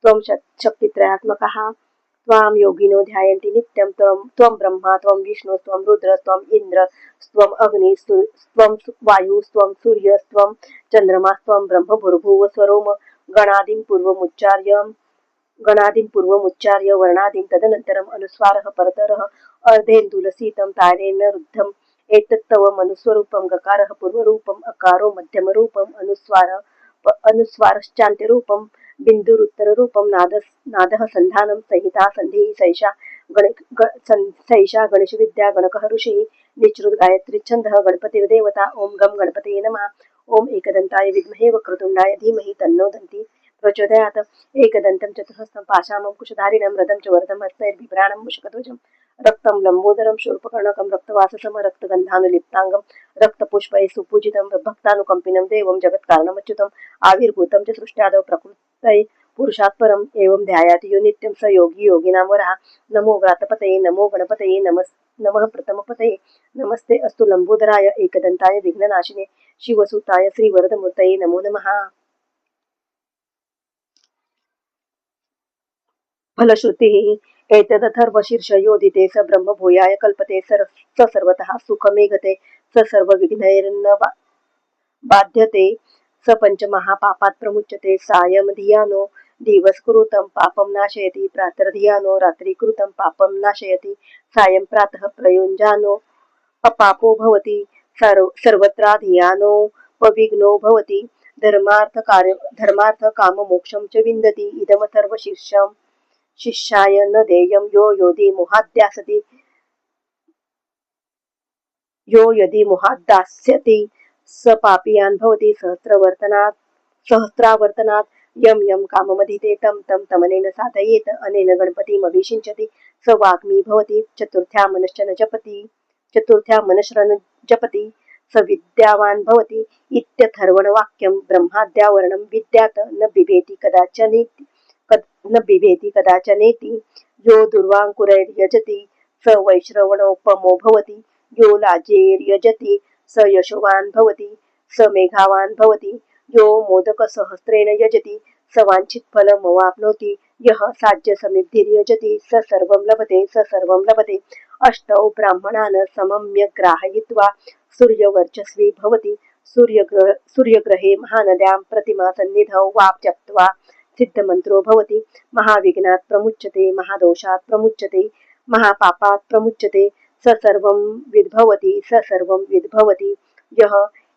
त्वं शक्तित्रयात्मकः त्वां योगिनो ध्यायन्ति नित्यं त्वं ब्रह्मा त्वं विष्णु त्वं रुद्र त्वम् इन्द्र त्वम् अग्नि त्वं वायुस्त्वं सूर्यस्त्वं चन्द्रमास्त्वं ब्रह्म भूर्भुवः स्वरोम गणादिं पूर्वमुच्चार्य वर्णादिं तदनन्तरम् अनुस्वारः परतरः अर्धेन्दुलसितं तारेण रुद्धम् एतत्तव मनुस्वरूपं गकारः पूर्वरूपम् अकारो मध्यमरूपम् अनुस्वारश्चान्त्यरूपं बिन्दुरुत्तररूपं नादः सन्धानं संहिता सन्धिः सैषा गणेशविद्या गणकः ऋषिः निचृत गायत्री छन्दः गणपतिर्देवता ओम गम गणपतये नमः ओम एकदन्ताय विद्महे वक्रतुण्डाय धीमहि तन्नो दन्ति प्रचोदयात् एकदन्तं चतुर्हस्तं पाशामं कुशधारिणं रदं च वरदं हस्तैर्बिभ्राणं मुषकध्वजं रक्तं लम्बोदरं शूर्पकर्णकं रक्तवाससम रक्तगन्धानुलिप्ताङ्गं रक्तपुष्पैः सुपूजितं भक्तानुकम्पिनं देवं जगत्कारणमच्युतम् आविर्भूतं च सृष्ट्यादौ प्रकृतये पुरुषात् परम् एवं ध्यायाति यो नित्यं स योगी योगिनां वरः नमो व्रातपतये नमो गणपतये नमः प्रथमपतये नमस्ते अस्तु लंबोदराय एकदन्ताय विघ्ननाशिने शिवसुताय श्रीवरदमूर्तये नमो नमः। फलश्रुतिः एतदथर्वशीर्षयोदिते स ब्रह्मभूयाय कल्पते स सर्वतः सुखमेघते स सर्वविघ्नैर्न बाध्यते स पञ्चमहापापात् प्रमुच्यते सायं धियानो दिवस्कृतं पापं नाशयति प्रातर्धियानो रात्रिकृतं पापं नाशयति सायं प्रातः प्रयुञ्जानो अपापो भवति सर्वत्र धियानोपविघ्नो भवति धर्मार्थ काम मोक्षं च विन्दति इदमथर्वशीर्षं शिष्याय न देयं यो यदि मोहाद्दास्यति स पापीयान् भवति सहस्रावर्तनात् यं यं काममधीते तं तं तमनेन साधयेत अनेन गणपतिमभिषिञ्चति स वाग्मी भवति चतुर्थ्या मनश्रन जपति स विद्यावान् भवति इत्यथर्वणवाक्यं ब्रह्माद्यावरणं विद्यात् न बिभेति कदाचनेति यो दुर्वाङ्कुरैर्यजति स वैश्रवणोपमो भवति यो लाजेर्यजति स यशोवान् भवति स मेघावान् भवति यो मोदकसहस्रेण यजति स वाञ्छितफलमवाप्नोति यः साज्यसमिद्धिर्यजति स सर्वं लभते अष्टौ ब्राह्मणान् समम्यग्राहयित्वा सूर्यवर्चस्वी भवति सूर्यग्रहे महानद्यां प्रतिमा सन्निधौ वा त्यक्त्वा सिद्धमन्त्रो भवति महाविघ्नात् प्रमुच्यते महादोषात् प्रमुच्यते महापापात् प्रमुच्यते स सर्वं विद्भवति यः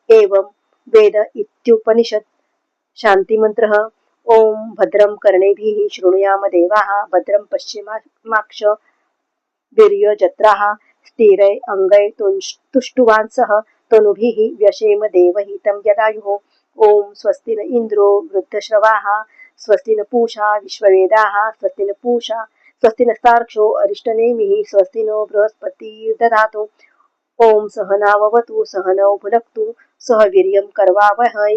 एवं वेद इत्युपनिषत् शान्तिमन्त्रः ओम भद्रं कर्णेभिः शृणुयाम देवाः भद्रं पश्चिमाक्ष वीर्यजत्राः स्थिरै अङ्गै तुष्टुवांसः तनुभिः व्यशेम देवहितं यदायुः ओम स्वस्ति न इन्द्रो वृद्धश्रवाः स्वस्ति न पूषा विश्ववेदाः स्वस्ति नस्तार्क्ष्यो अरिष्टनेमिः स्वस्ति नो बृहस्पतिर्दधातु ओम सहनाववतु सहनौ भुनक्तु सह वीर्यं करवावहै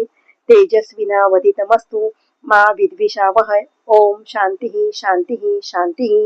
तेजस्विनावधितमस्तु मा विद्विषावहै ओम शान्तिः शान्तिः शान्तिः।